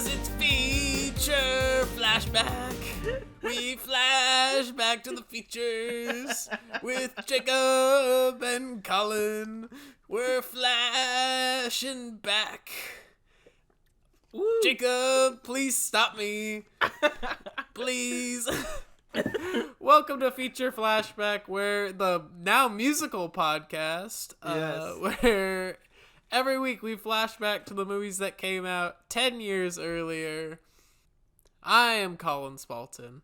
'Cause it's feature flashback. We flash back to the features with Jacob and Colin. We're flashing back. Woo. Jacob, please stop me. Please. Welcome to Feature Flashback, where the now musical podcast, where every week we flash back to the movies that came out 10 years earlier. I am Colin Spalton,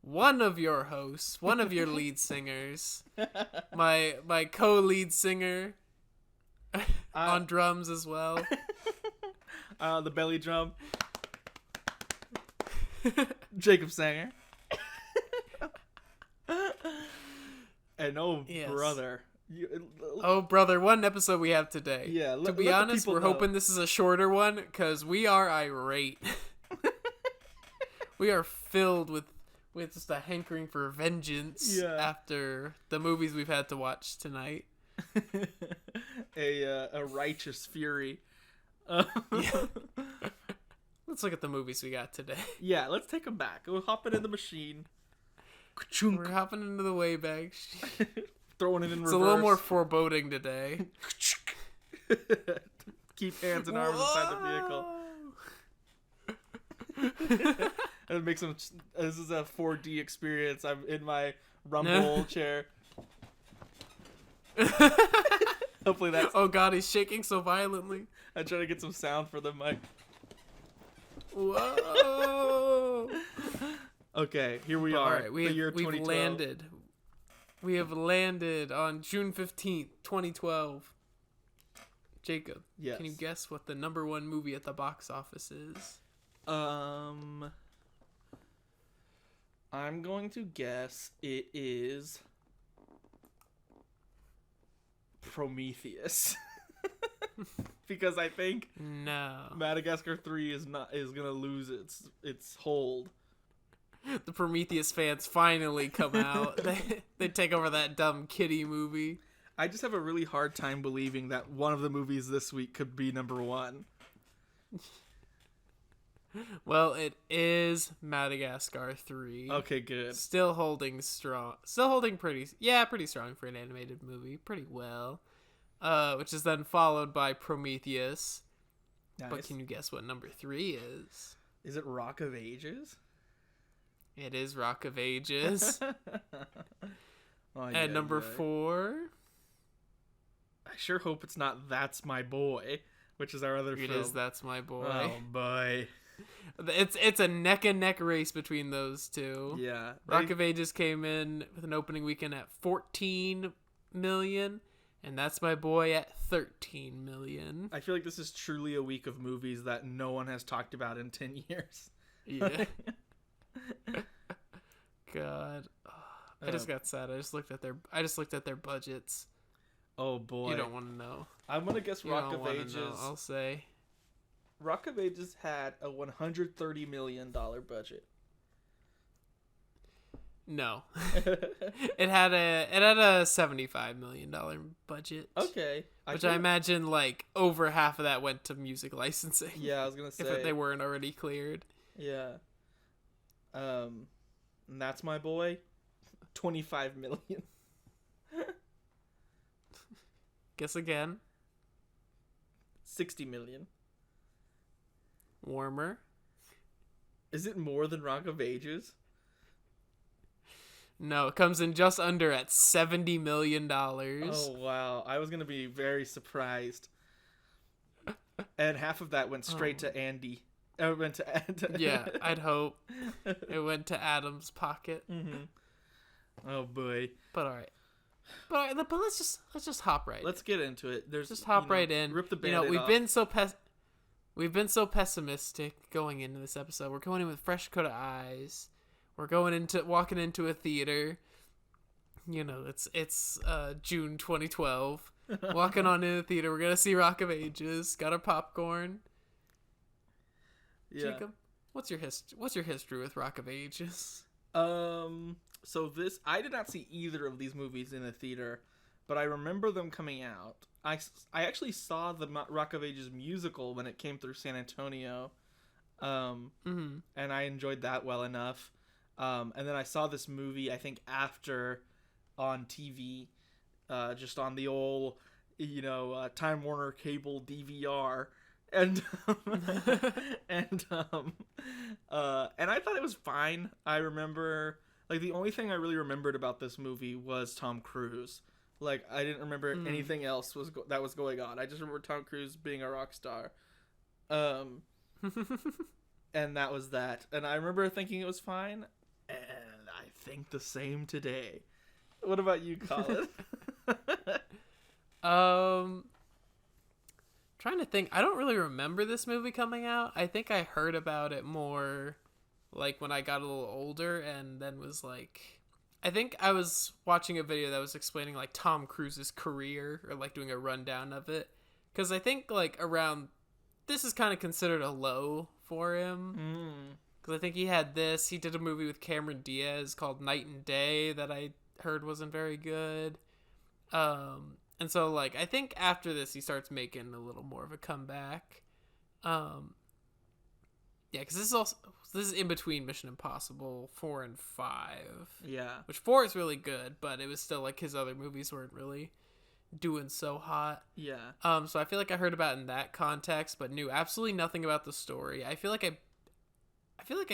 one of your hosts, one of your lead singers, my co-lead singer on drums as well. The belly drum. Jacob Sanger. And brother. Oh, brother, what an episode we have today. Yeah, to be honest, we're hoping this is a shorter one because we are irate. We are filled with just a hankering for vengeance after the movies we've had to watch tonight. A righteous fury. Yeah. Let's look at the movies we got today. Yeah, let's take them back. We're hopping in the machine. We're hopping into the Wayback. Throwing it in reverse. It's a little more foreboding today. Keep hands and arms inside the vehicle. It makes them. This is a 4D experience. I'm in my rumble chair. Hopefully that's. Oh God, he's shaking so violently. I try to get some sound for the mic. Whoa. Okay, here we are. Right, the year 2012. landed. We have landed on June 15th, 2012. Jacob, yes. Can you guess what the number one movie at the box office is? I'm going to guess it is Prometheus. Because I think Madagascar 3 is gonna lose its hold. The Prometheus fans finally come out. They take over that dumb kiddie movie. I just have a really hard time believing that one of the movies this week could be number one. Well, it is Madagascar 3. Okay, good. Still holding strong. Pretty strong for an animated movie. Pretty well. Which is then followed by Prometheus. Nice. But can you guess what number 3 is? Is it Rock of Ages? It is Rock of Ages. And number 4. I sure hope it's not That's My Boy, which is our other film. It is That's My Boy. Oh, boy. It's a neck and neck race between those two. Yeah. Rock of Ages came in with an opening weekend at 14 million, and That's My Boy at 13 million. I feel like this is truly a week of movies that no one has talked about in 10 years. Yeah. God. I just got sad. I just looked at their budgets. Oh boy. You don't want to know. I'm going to guess Rock of Ages. I'll say Rock of Ages had a $130 million budget. No. It had a $75 million budget. Okay. Which I imagine like over half of that went to music licensing. Yeah, I was going to say. If they weren't already cleared. Yeah. And That's My Boy, $25 million. Guess again. $60 million. Warmer. Is it more than Rock of Ages? No, it comes in just under at $70 million. Oh, wow. I was going to be very surprised. And half of that went straight to Andy. It went to Yeah, I'd hope. It went to Adam's pocket. Mm-hmm. Oh, boy. But all right. But let's just hop right. Let's get into it. Just hop right in. Rip the Band-Aid off. We've been so pessimistic going into this episode. We're going in with fresh coat of eyes. We're walking into a theater. You know, it's June 2012. Walking on in the theater. We're gonna see Rock of Ages. Got our popcorn. Yeah. Jacob, what's your history with Rock of Ages? So I did not see either of these movies in a theater, but I remember them coming out. I actually saw the Rock of Ages musical when it came through San Antonio. And I enjoyed that well enough. And then I saw this movie, I think, after on TV, just on the old, Time Warner cable DVR. And and I thought it was fine. I remember, like, the only thing I really remembered about this movie was Tom Cruise. Like, I didn't remember anything else that was going on. I just remember Tom Cruise being a rock star. And that was that. And I remember thinking it was fine, and I think the same today. What about you, Colin? Trying to think. I don't really remember this movie coming out. I think I heard about it more like when I got a little older, and then was like, I think I was watching a video that was explaining like Tom Cruise's career, or like doing a rundown of it, because I think like around this is kind of considered a low for him, because I think he did a movie with Cameron Diaz called Night and Day that I heard wasn't very good. And so, like, I think after this, he starts making a little more of a comeback. Yeah, because this is in between Mission Impossible 4 and 5. Yeah. Which 4 is really good, but it was still, like, his other movies weren't really doing so hot. Yeah. So I feel like I heard about it in that context, but knew absolutely nothing about the story. I feel like I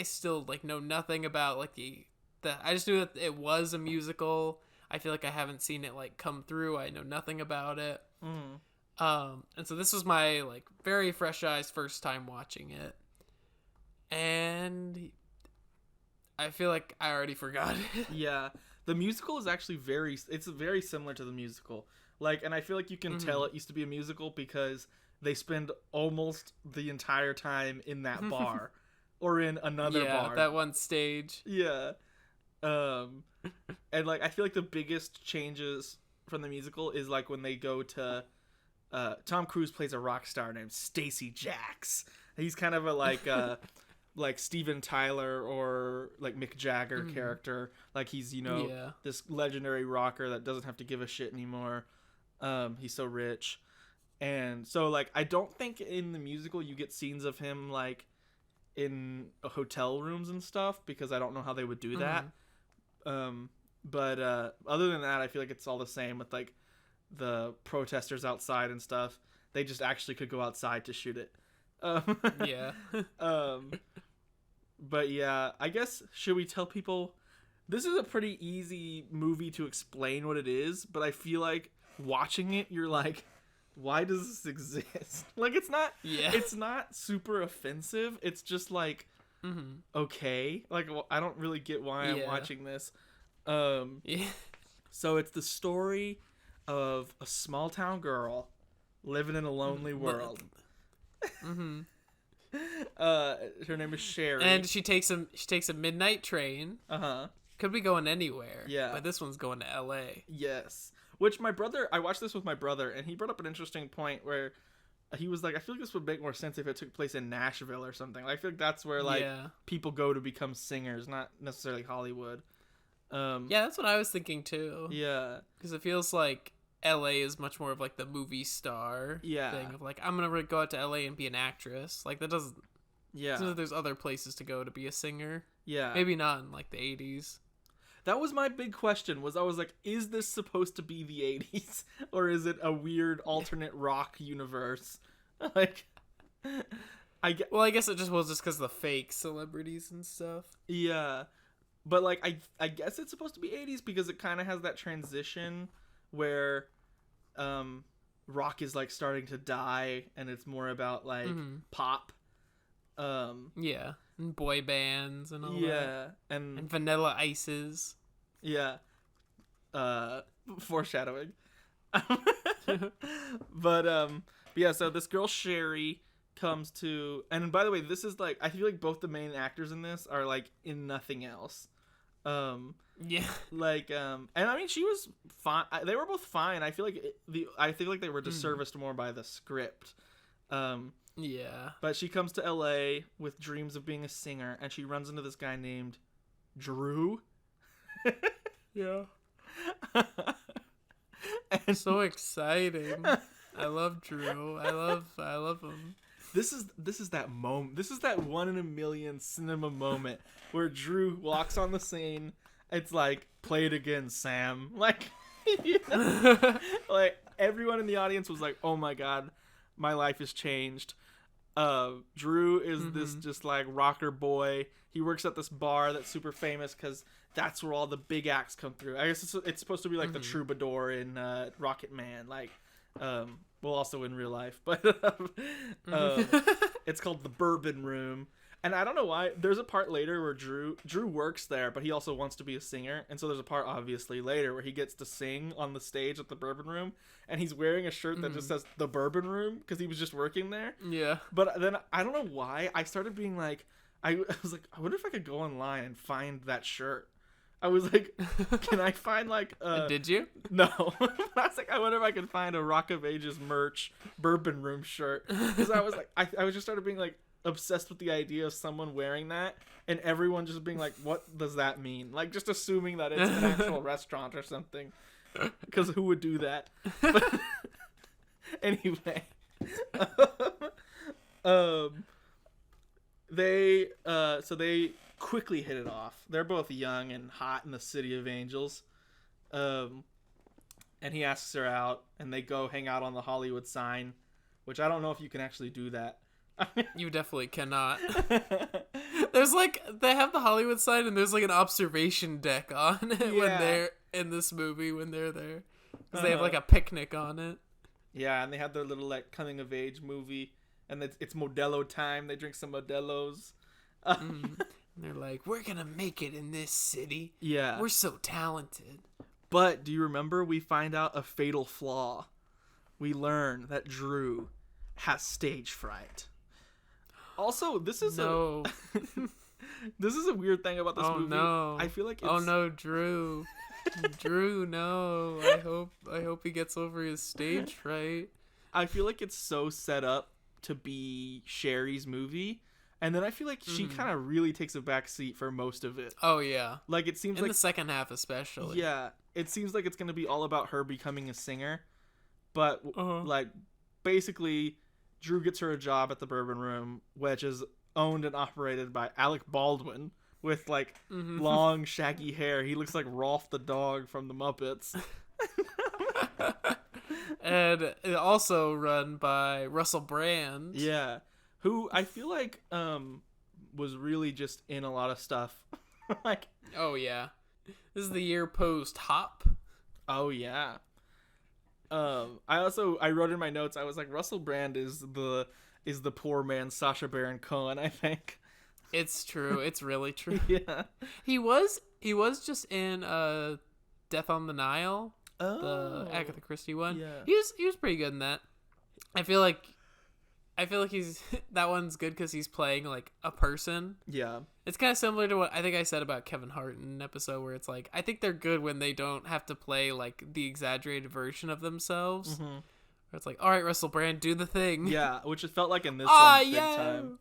still, like, know nothing about, like, I just knew that it was a musical. I feel like I haven't seen it like come through. I know nothing about it. And so this was my like very fresh eyes first time watching it, and I feel like I already forgot it. Yeah, the musical is actually it's very similar to the musical. Like, and I feel like you can tell it used to be a musical because they spend almost the entire time in that bar or in another bar. That one stage. Yeah. And like I feel like the biggest changes from the musical is like when they go to Tom Cruise plays a rock star named Stacy Jacks. He's kind of a like Steven Tyler or like Mick Jagger character. Like he's this legendary rocker that doesn't have to give a shit anymore. He's so rich. And so like I don't think in the musical you get scenes of him like in hotel rooms and stuff, because I don't know how they would do that. But other than that, I feel like it's all the same with like the protesters outside and stuff. They just actually could go outside to shoot it. Yeah. But yeah, I guess, should we tell people this is a pretty easy movie to explain what it is, but I feel like watching it, you're like, why does this exist? Like, it's not super offensive. It's just like, okay, like, well, I don't really get why I'm watching this. So it's the story of a small town girl living in a lonely world. Her name is Sherry, and she takes a midnight train. Could be going anywhere. Yeah, but this one's going to L.A. Yes, I watched this with my brother, and he brought up an interesting point where he was like, I feel like this would make more sense if it took place in Nashville or something. I feel like that's where like people go to become singers, not necessarily Hollywood. Yeah, that's what I was thinking too. Yeah, because it feels like LA is much more of like the movie star thing of like, I'm gonna go out to LA and be an actress. Like that doesn't. Yeah, so there's other places to go to be a singer. Yeah, maybe not in like the 80s. That was my big question. I was like, is this supposed to be the 80s, or is it a weird alternate rock universe? Like, I guess it just was just because of the fake celebrities and stuff. Yeah, but like I guess it's supposed to be 80s because it kind of has that transition where rock is like starting to die and it's more about like pop. Yeah, and boy bands and all that. Yeah, and Vanilla Ices. Yeah. Foreshadowing. But yeah, so this girl Sherry comes to, and by the way, this is like, I feel like both the main actors in this are like in nothing else. Yeah. Like and I mean, she was fine. They were both fine. I feel like they were disserviced more by the script. Yeah. But she comes to LA with dreams of being a singer, and she runs into this guy named Drew. Yeah. And so exciting. I love Drew. I love him. This is that moment. This is that 1 in a million cinema moment where Drew walks on the scene. It's like, play it again, Sam. Like, you know? Like everyone in the audience was like, oh my god, my life has changed. Drew is this just like rocker boy. He works at this bar that's super famous because that's where all the big acts come through. I guess it's supposed to be like the Troubadour in Rocket Man, like, well, also in real life, but it's called the Bourbon Room. And I don't know why. There's a part later where Drew works there, but he also wants to be a singer. And so there's a part, obviously, later where he gets to sing on the stage at the Bourbon Room. And he's wearing a shirt that just says the Bourbon Room because he was just working there. Yeah. But then I don't know why. I started being like, I was like, I wonder if I could go online and find that shirt. I was like, can I find like Did you? No. I was like, I wonder if I could find a Rock of Ages merch Bourbon Room shirt. Because I was like, I was just started being like obsessed with the idea of someone wearing that and everyone just being like, what does that mean? Like just assuming that it's an actual restaurant or something. Because who would do that? But anyway. They quickly hit it off. They're both young and hot in the City of Angels. And he asks her out, and they go hang out on the Hollywood sign, which I don't know if you can actually do that. You definitely cannot. There's like, they have the Hollywood sign, and there's like an observation deck on it when they're in this movie, when they're there. Because they have like a picnic on it. Yeah, and they have their little like coming of age movie, and it's Modelo time. They drink some Modelos. And they're like, we're gonna make it in this city. Yeah. We're so talented. But do you remember we find out a fatal flaw? We learn that Drew has stage fright. Also, this is this is a weird thing about this movie. No. I feel like it's... Oh no, Drew. Drew, no. I hope he gets over his stage fright. I feel like it's so set up to be Sherry's movie. And then I feel like she kind of really takes a back seat for most of it. Oh, yeah. Like, it seems in the second half, especially. Yeah. It seems like it's going to be all about her becoming a singer. But, like, basically, Drew gets her a job at the Bourbon Room, which is owned and operated by Alec Baldwin with, like, long, shaggy hair. He looks like Rolf the dog from the Muppets. And it also run by Russell Brand. Yeah. Who I feel like was really just in a lot of stuff. Like, oh yeah, this is the year post Hop. Oh yeah. I wrote in my notes, I was like, Russell Brand is the poor man Sacha Baron Cohen, I think. It's true. It's really true. Yeah. He was just in Death on the Nile, the Agatha Christie one. Yeah. He was pretty good in that. I feel like he's that one's good because he's playing like a person. Yeah. It's kind of similar to what I think I said about Kevin Hart in an episode where it's like, I think they're good when they don't have to play like the exaggerated version of themselves. Where it's like, all right, Russell Brand, do the thing. Yeah, which it felt like in this one big time.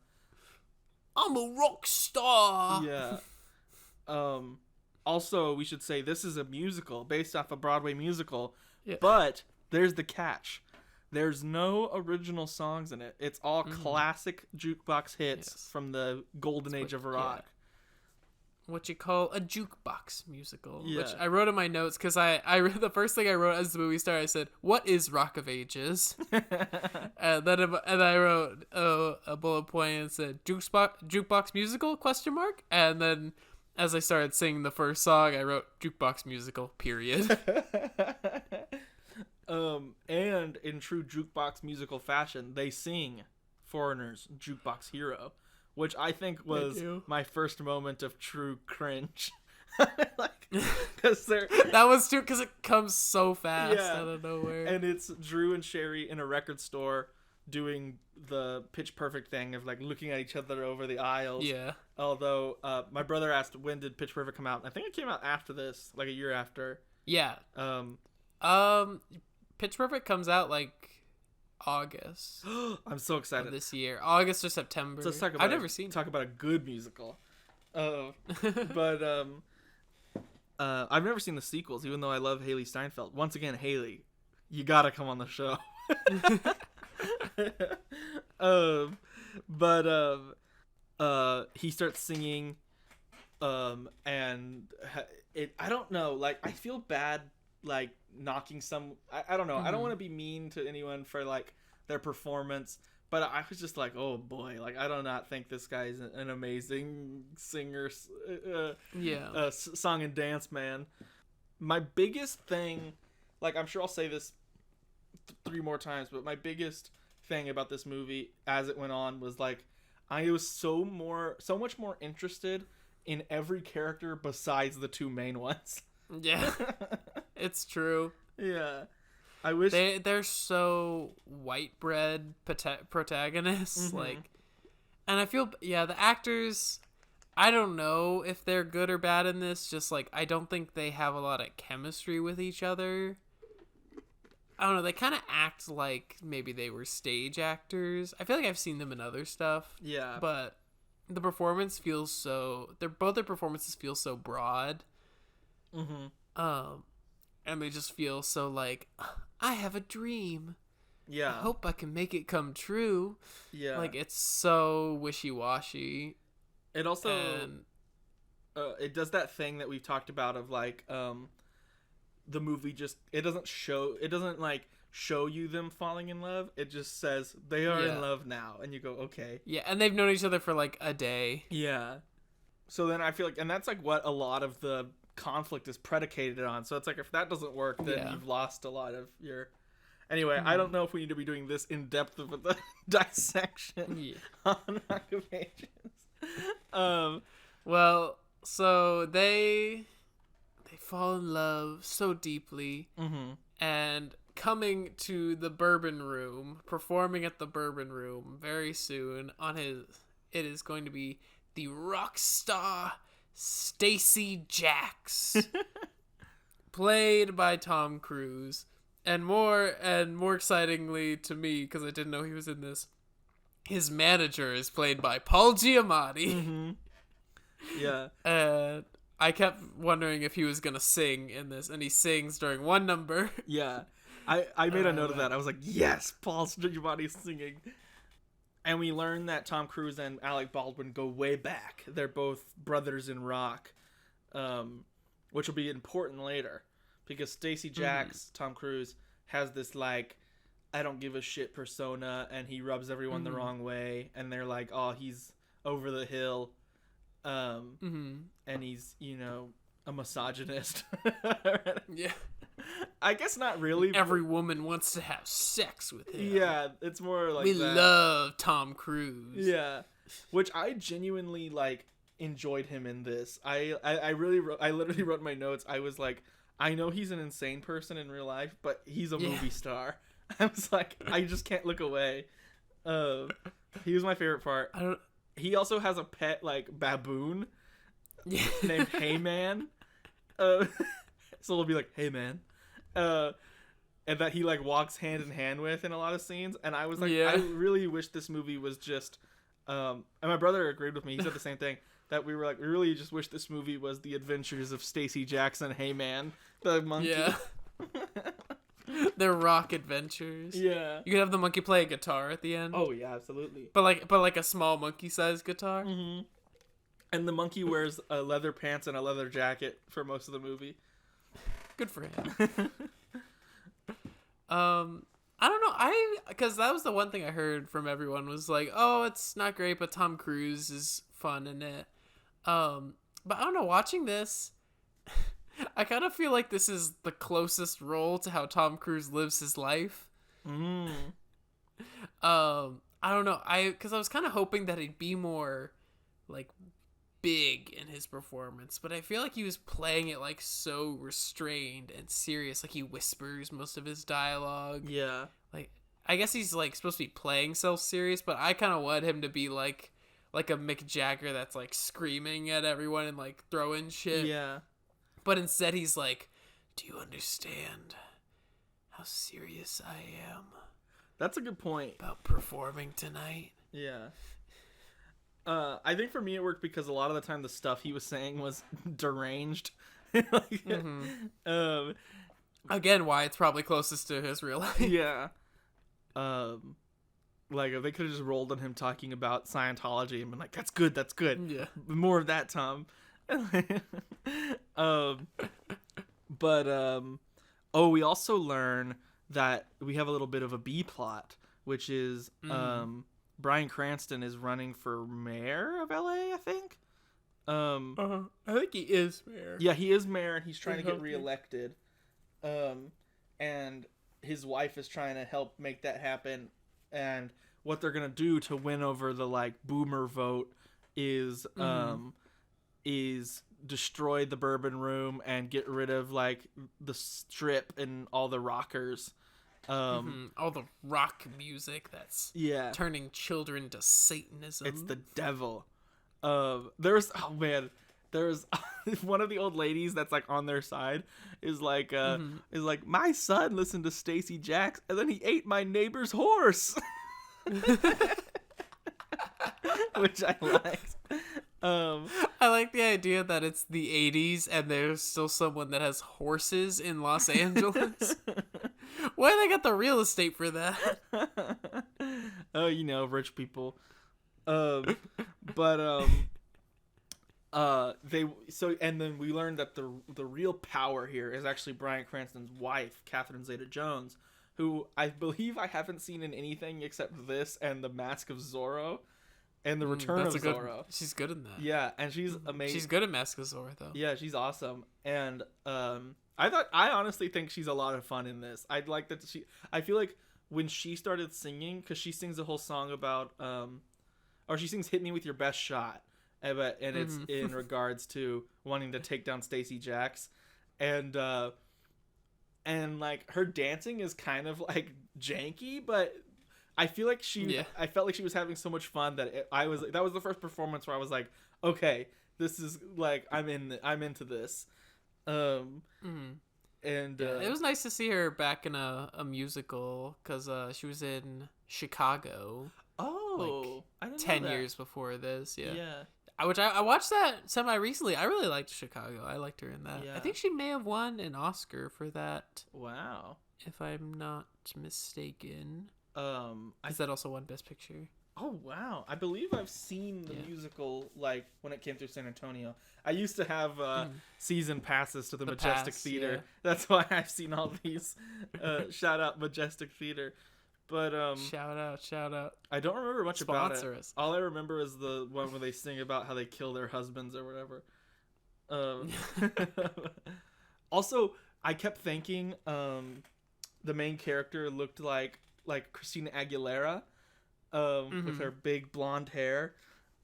I'm a rock star. Yeah. Also, we should say this is a musical based off a Broadway musical, but there's the catch. There's no original songs in it. It's all classic jukebox hits from the golden age of rock. Yeah. What you call a jukebox musical. Yeah. Which I wrote in my notes because I the first thing I wrote as the movie started, I said, what is Rock of Ages? and I wrote a bullet point and said, jukebox musical, ? And then as I started singing the first song, I wrote jukebox musical, period. And in true jukebox musical fashion, they sing Foreigner's Jukebox Hero, which I think was my first moment of true cringe. Like, because that was too, because it comes so fast out of nowhere. And it's Drew and Sherry in a record store doing the Pitch Perfect thing of like looking at each other over the aisles. Yeah. Although my brother asked, when did Pitch Perfect come out? I think it came out after this, like a year after. Yeah. Pitch Perfect comes out like August. I'm so excited. This year. August or September. So I've never seen it. Talk about a good musical. But I've never seen the sequels, even though I love Haley Steinfeld. Once again, Haley, you gotta come on the show. But he starts singing, and I don't know, like, I feel bad, like, knocking I don't know, I don't want to be mean to anyone for, like, their performance, but I was just like, oh boy, like, I do not think this guy's an amazing singer, song and dance man. My biggest thing, like, I'm sure I'll say this 3 more times, but my biggest thing about this movie as it went on was, like, I was so much more interested in every character besides the 2 main ones. Yeah, it's true. Yeah, I wish they're so white bread protagonists, like, and I feel the actors, I don't know if they're good or bad in this. Just like, I don't think they have a lot of chemistry with each other. I don't know. They kind of act like maybe they were stage actors. I feel like I've seen them in other stuff. Yeah, but the performance feels so. Both their performances feel so broad. And they just feel so like, I have a dream. Yeah. I hope I can make it come true. Yeah. Like, it's so wishy-washy. It also it does that thing that we've talked about of, like, the movie just, it doesn't like show you them falling in love. It just says they are in love now, and you go, okay. Yeah, and they've known each other for like a day. Yeah. So then I feel like, and that's like what a lot of the conflict is predicated on. So it's like, if that doesn't work, then you've lost a lot of your. Anyway, I don't know if we need to be doing this in depth of the dissection on Rock of Ages. Well, so they fall in love so deeply, and coming to the Bourbon Room, performing at the Bourbon Room very soon it is going to be the rock star Stacey Jacks, played by Tom Cruise, and more excitingly to me, because I didn't know he was in this, his manager is played by Paul Giamatti. Yeah. And I kept wondering if he was gonna sing in this, and he sings during one number. Yeah, I made a note of that. I was like, yes, Paul Giamatti's singing. And we learn that Tom Cruise and Alec Baldwin go way back. They're both brothers in rock, which will be important later, because Stacey Jacks, Tom Cruise, has this, like, I don't give a shit persona, and he rubs everyone the wrong way, and they're like, oh, he's over the hill. And he's, you know, a misogynist. Yeah. I guess not really. Every woman wants to have sex with him. Yeah, it's more like we love Tom Cruise. Yeah. Which I genuinely, like, enjoyed him in this. I literally wrote in my notes, I was like, I know he's an insane person in real life, but he's a movie star. I was like, I just can't look away. He was my favorite part. He also has a pet, like, baboon named Hey Man. So it'll be like, hey man. And that he, like, walks hand in hand with in a lot of scenes. And I was like, I really wish this movie was just, and my brother agreed with me. He said the same thing, that we were like, we really just wish this movie was the adventures of Stacey Jackson, Hey Man, the monkey. Yeah. Their rock adventures. Yeah. You could have the monkey play a guitar at the end. Oh yeah, absolutely. But like a small monkey-sized guitar. And the monkey wears leather pants and a leather jacket for most of the movie. Good for him. I don't know. Because that was the one thing I heard from everyone was like, oh, it's not great, but Tom Cruise is fun in it. But I don't know. Watching this, I kind of feel like this is the closest role to how Tom Cruise lives his life. I don't know. Because I was kind of hoping that he'd be more, like, big in his performance, but I feel like he was playing it, like, so restrained and serious. Like, he whispers most of his dialogue. Yeah. Like, I guess he's, like, supposed to be playing self-serious, but I kind of want him to be, like a Mick Jagger that's, like, screaming at everyone and, like, throwing shit. Yeah. But instead he's like, do you understand how serious I am? That's a good point. About performing tonight? Yeah. I think for me it worked because a lot of the time the stuff he was saying was deranged. Like, again, why it's probably closest to his real life. Yeah. Like, if they could have just rolled on him talking about Scientology and been like, that's good, Yeah. more of that, Tom. We also learn that we have a little bit of a B plot, which is Bryan Cranston is running for mayor of LA, I think. I think he is mayor. Yeah, he is mayor, and he's trying to get reelected. And his wife is trying to help make that happen. And what they're gonna do to win over the like boomer vote is destroy the Bourbon Room and get rid of like the Strip and all the rockers. All the rock music that's turning children to Satanism. It's the devil. There's one of the old ladies that's like on their side is like my son listened to Stacey Jacks and then he ate my neighbor's horse. Which I liked. I like the idea that it's the 80s and there's still someone that has horses in Los Angeles. Why they got the real estate for that? Oh, rich people. And then we learned that the real power here is actually Bryan Cranston's wife, Catherine Zeta-Jones, who I believe I haven't seen in anything except this and The Mask of Zorro and The Return of Zorro. She's good in that. Yeah, and she's amazing. She's good at Mask of Zorro, though. Yeah, she's awesome. And I honestly think she's a lot of fun in this. I feel like when she started singing, because she sings a whole song about, or she sings "Hit Me with Your Best Shot," and it's in regards to wanting to take down Stacey Jacks, and like her dancing is kind of like janky, but I feel like I felt like she was having so much fun that that was the first performance where I was like, okay, this is like I'm into this. And it was nice to see her back in a musical because she was in Chicago. Oh, I didn't 10 know that. years before this. Yeah. Which I watched that semi recently. I really liked Chicago. I liked her in that. Yeah. I think she may have won an Oscar for that. Wow. If I'm not mistaken. Is that also won Best Picture? Oh wow! I believe I've seen the musical like when it came through San Antonio. I used to have season passes to the Majestic Theater. Yeah. That's why I've seen all these. Shout out Majestic Theater. But shout out. I don't remember much about it. Sponsor us. All I remember is the one where they sing about how they kill their husbands or whatever. Also, I kept thinking the main character looked like Christina Aguilera. With her big blonde hair.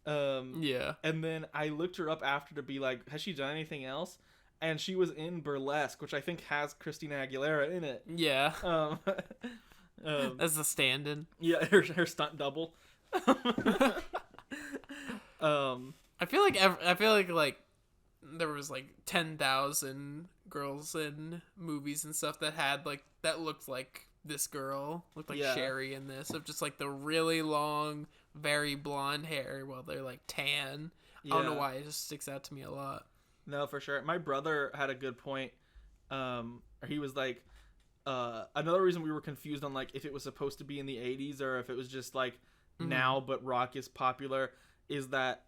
And then I looked her up after to be like, has she done anything else? And she was in Burlesque, which I think has Christina Aguilera in it. Yeah. As the stand-in. Yeah, her stunt double. I feel like there was like 10,000 girls in movies and stuff that looked like this girl, looked like Sherry in this, of just like the really long, very blonde hair while they're like tan. I don't know why, it just sticks out to me a lot. No, for sure. My brother had a good point. He was like, another reason we were confused on like if it was supposed to be in the 80s or if it was just like now but rock is popular, is that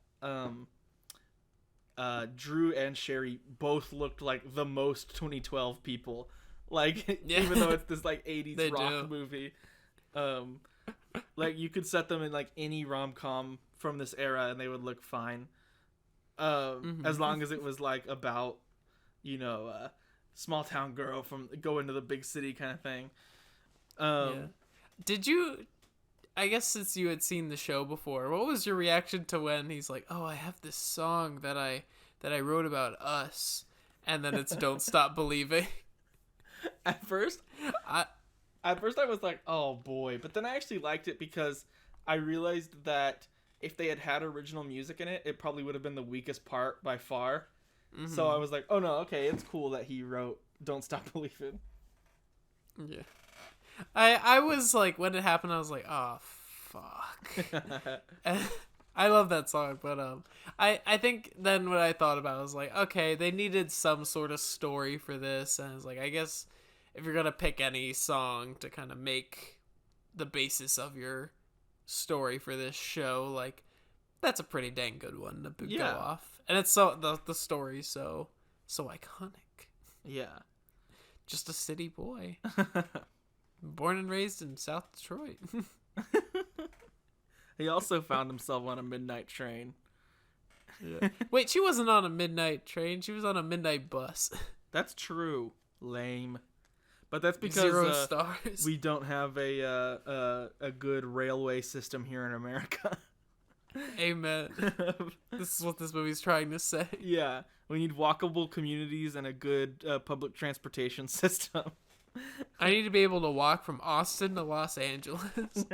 Drew and Sherry both looked like the most 2012 people. Like, even though it's this, like, 80s rock movie. Like, you could set them in, like, any rom-com from this era and they would look fine. As long as it was, like, about, small-town girl from going to the big city kind of thing. Did you... I guess since you had seen the show before, what was your reaction to when he's like, oh, I have this song that I wrote about us, and then it's Don't Stop Believing? At first I was like, oh boy, but then I actually liked it because I realized that if they had original music in it, it probably would have been the weakest part by far. So I was like, oh no, okay, it's cool that he wrote Don't Stop Believing. Yeah. I was like, when it happened, I was like, oh fuck. I love that song, but I think then what I thought about was like, okay, they needed some sort of story for this, and I was like, I guess if you're gonna pick any song to kind of make the basis of your story for this show, like, that's a pretty dang good one to go Yeah. off. And it's so the story's so iconic. Yeah. Just a city boy, born and raised in South Detroit. He also found himself on a midnight train. Yeah. Wait, she wasn't on a midnight train. She was on a midnight bus. That's true. Lame. But that's because 0 stars. we don't have a good railway system here in America. Amen. This is what this movie's trying to say. Yeah, we need walkable communities and a good public transportation system. I need to be able to walk from Austin to Los Angeles.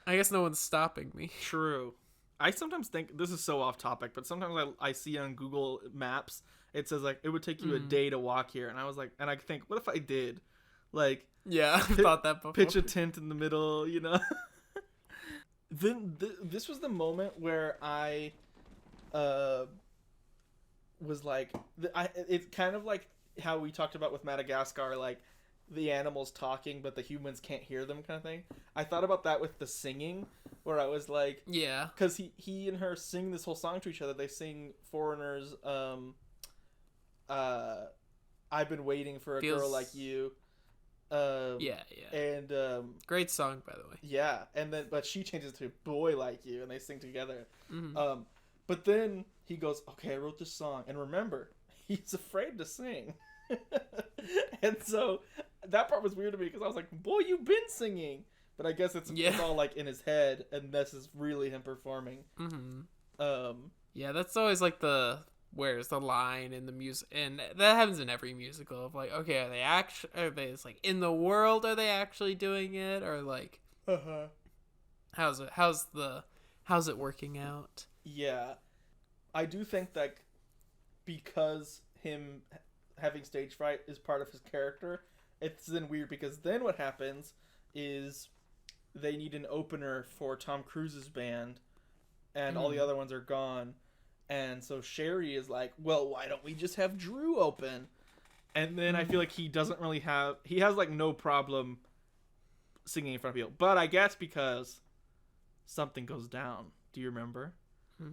I guess no one's stopping me. True. I sometimes think, this is so off topic, but sometimes I see on Google Maps, it says, like, it would take you a day to walk here. And I was like, and I think, what if I did? Like, yeah, I've thought that before. Pitch a tent in the middle, you know? Then this was the moment where I was like, it's kind of like how we talked about with Madagascar, like, the animals talking, but the humans can't hear them kind of thing. I thought about that with the singing, where I was like... Yeah. Because he and her sing this whole song to each other. They sing Foreigner's, I've Been Waiting for a Girl Like You. Yeah. And, great song, by the way. Yeah, and then, but she changes to Boy Like You, and they sing together. Mm-hmm. But then he goes, okay, I wrote this song, and remember, he's afraid to sing. And so that part was weird to me because I was like, boy, you've been singing, but I guess it's all like in his head, and this is really him performing. Yeah, that's always like where's the line in the music, and that happens in every musical of like, okay, are they it's like, in the world, are they actually doing it, or like how's it working out? Yeah, I do think that because him having stage fright is part of his character, it's then weird because then what happens is they need an opener for Tom Cruise's band, and all the other ones are gone, and so Sherry is like, well, why don't we just have Drew open? And then I feel like he has like no problem singing in front of people, but I guess because something goes down. Do you remember? Do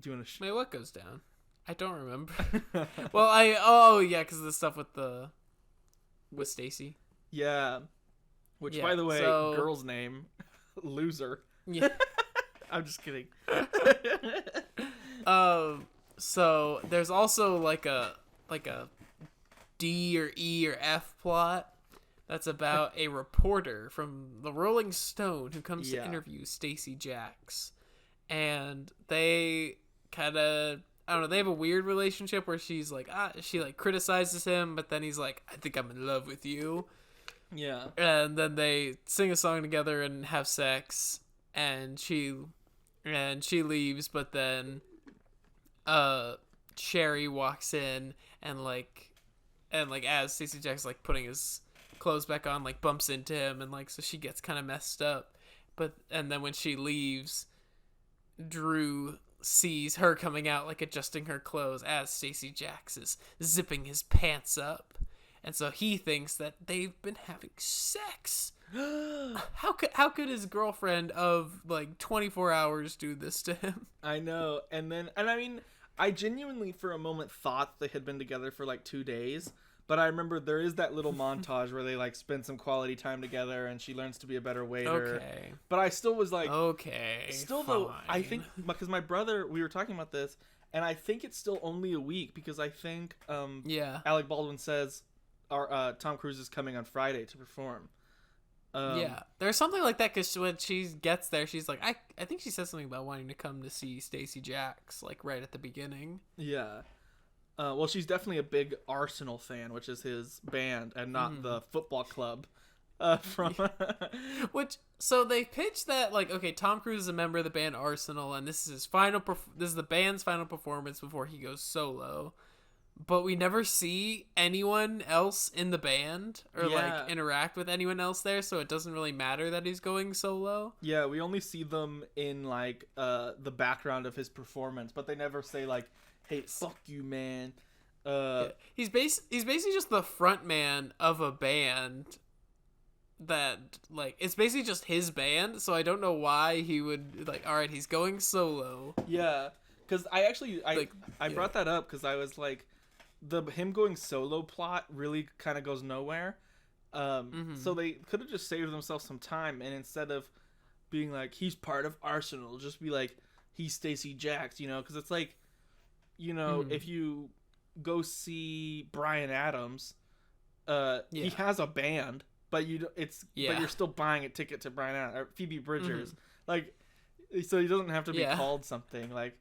you want to wait, what goes down? I don't remember. Well, yeah, because of the stuff with Stacy. Yeah. Which, by the way, girl's name, Loser. Yeah. I'm just kidding. So there's also like a D or E or F plot that's about a reporter from the Rolling Stone who comes to interview Stacy Jacks, and they kind of, I don't know, they have a weird relationship where she's like, she like criticizes him, but then he's like, I think I'm in love with you. Yeah. And then they sing a song together and have sex, and she leaves, but then Sherry walks in and as Stacey Jack's like putting his clothes back on, like bumps into him, and like, so she gets kind of messed up. And then when she leaves, Drew sees her coming out, like adjusting her clothes as Stacey Jacks is zipping his pants up, and so he thinks that they've been having sex. How could his girlfriend of like 24 hours do this to him? I know. And I mean, I genuinely for a moment thought they had been together for like 2 days, but I remember there is that little montage where they like spend some quality time together and she learns to be a better waiter. Okay. But I still was like, okay, still fine. Though, I think because my brother, we were talking about this, and I think it's still only a week because I think Alec Baldwin says Tom Cruise is coming on Friday to perform. There's something like that because when she gets there, she's like, I think she says something about wanting to come to see Stacey Jacks, like right at the beginning. Yeah. Well, she's definitely a big Arsenal fan, which is his band, and not the football club. So they pitched that like, okay, Tom Cruise is a member of the band Arsenal, and this is the band's final performance before he goes solo. But we never see anyone else in the band or like interact with anyone else there, so it doesn't really matter that he's going solo. Yeah, we only see them in like the background of his performance, but they never say like, "Hey, fuck you, man." He's basically just the front man of a band that like it's basically just his band, so I don't know why he would like. All right, he's going solo. Yeah, because I brought that up because I was like, him going solo plot really kind of goes nowhere. So they could have just saved themselves some time, and instead of being like he's part of Arsenal, just be like he's Stacey Jacks, you know? Because it's like, you know, if you go see Bryan Adams, he has a band, but but you're still buying a ticket to Bryan Adams or Phoebe Bridgers, like, so he doesn't have to be called something. Like,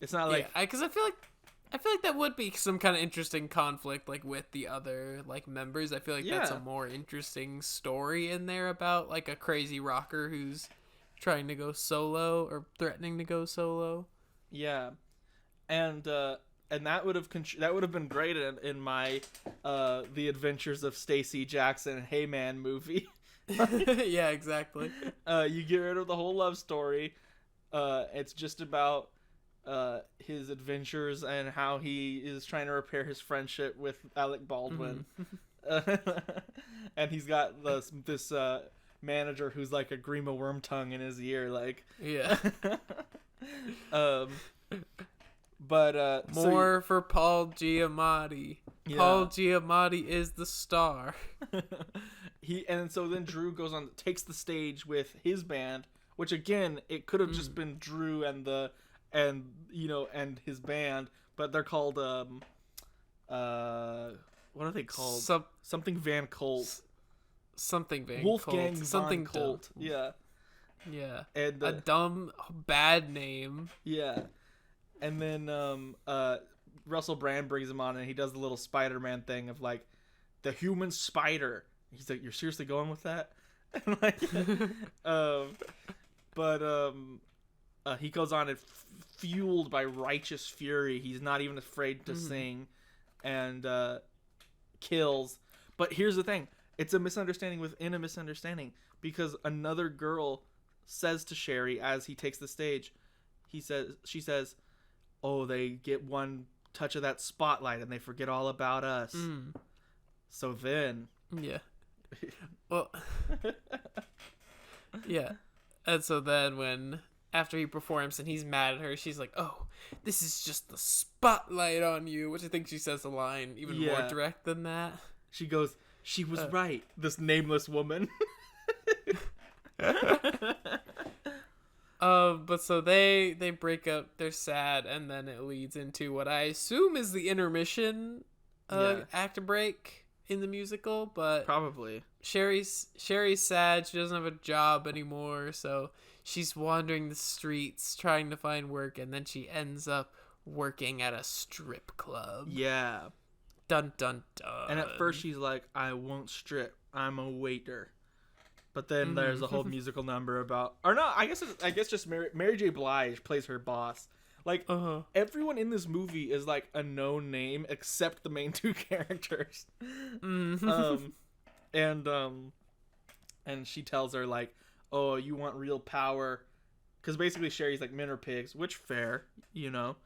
it's not like because I feel like that would be some kind of interesting conflict, like with the other like members. I feel like that's a more interesting story in there about like a crazy rocker who's trying to go solo or threatening to go solo. Yeah, and that would have been great in my The Adventures of Stacey Jackson Hey Man movie. Yeah, exactly. You get rid of the whole love story. It's just about his adventures and how he is trying to repair his friendship with Alec Baldwin. And he's got this manager who's like a Grima Wormtongue in his ear, like but more for Paul Giamatti. Yeah. Paul Giamatti is the star. So then Drew goes on, takes the stage with his band, which again it could have just been Drew and his band, but they're called what are they called? Something Van Colt. Something Van Wolfgang Colt. Something Colt. Yeah. Yeah. And a dumb bad name. Yeah. And then Russell Brand brings him on, and he does the little Spider-Man thing of like the human spider. He's like, "You're seriously going with that?" And like, he goes on and fueled by righteous fury. He's not even afraid to sing, and kills. But here's the thing: it's a misunderstanding within a misunderstanding, because another girl says to Sherry as he takes the stage, she says, "Oh, they get one touch of that spotlight and they forget all about us." So then, well, and so then after he performs and he's mad at her, she's like, "Oh, this is just the spotlight on you," which I think she says a line even more direct than that. She goes, "She was right, this nameless woman." But so they break up, they're sad, and then it leads into what I assume is the intermission act break in the musical, but probably. Sherry's sad, she doesn't have a job anymore, so she's wandering the streets trying to find work, and then she ends up working at a strip club. Yeah. Dun dun dun. And at first she's like, "I won't strip, I'm a waiter." But then there's a whole musical number about, or no, I guess just Mary J. Blige plays her boss. Like, everyone in this movie is like a known name except the main two characters. And she tells her like, "Oh, you want real power?" Because basically Sherry's like, "Men are pigs," which fair, you know.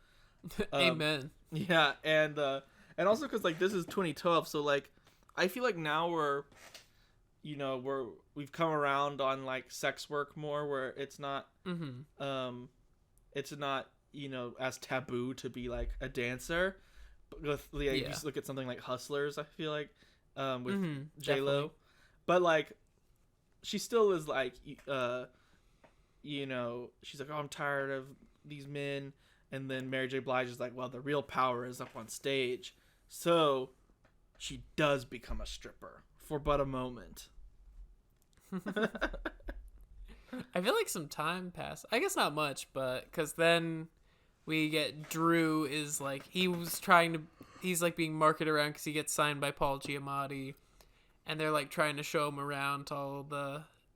Amen. Yeah, and also because like this is 2012, so like I feel like now we've come around on like sex work more, where it's not as taboo to be like a dancer. But with you just look at something like Hustlers, I feel like with J-Lo, but like she still is like she's like, "Oh, I'm tired of these men," and then Mary J. Blige is like, "Well, the real power is up on stage," so she does become a stripper for but a moment. I feel like some time passed. I guess not much, but because then we get Drew is like, he's like being marketed around because he gets signed by Paul Giamatti, and they're like trying to show him around to all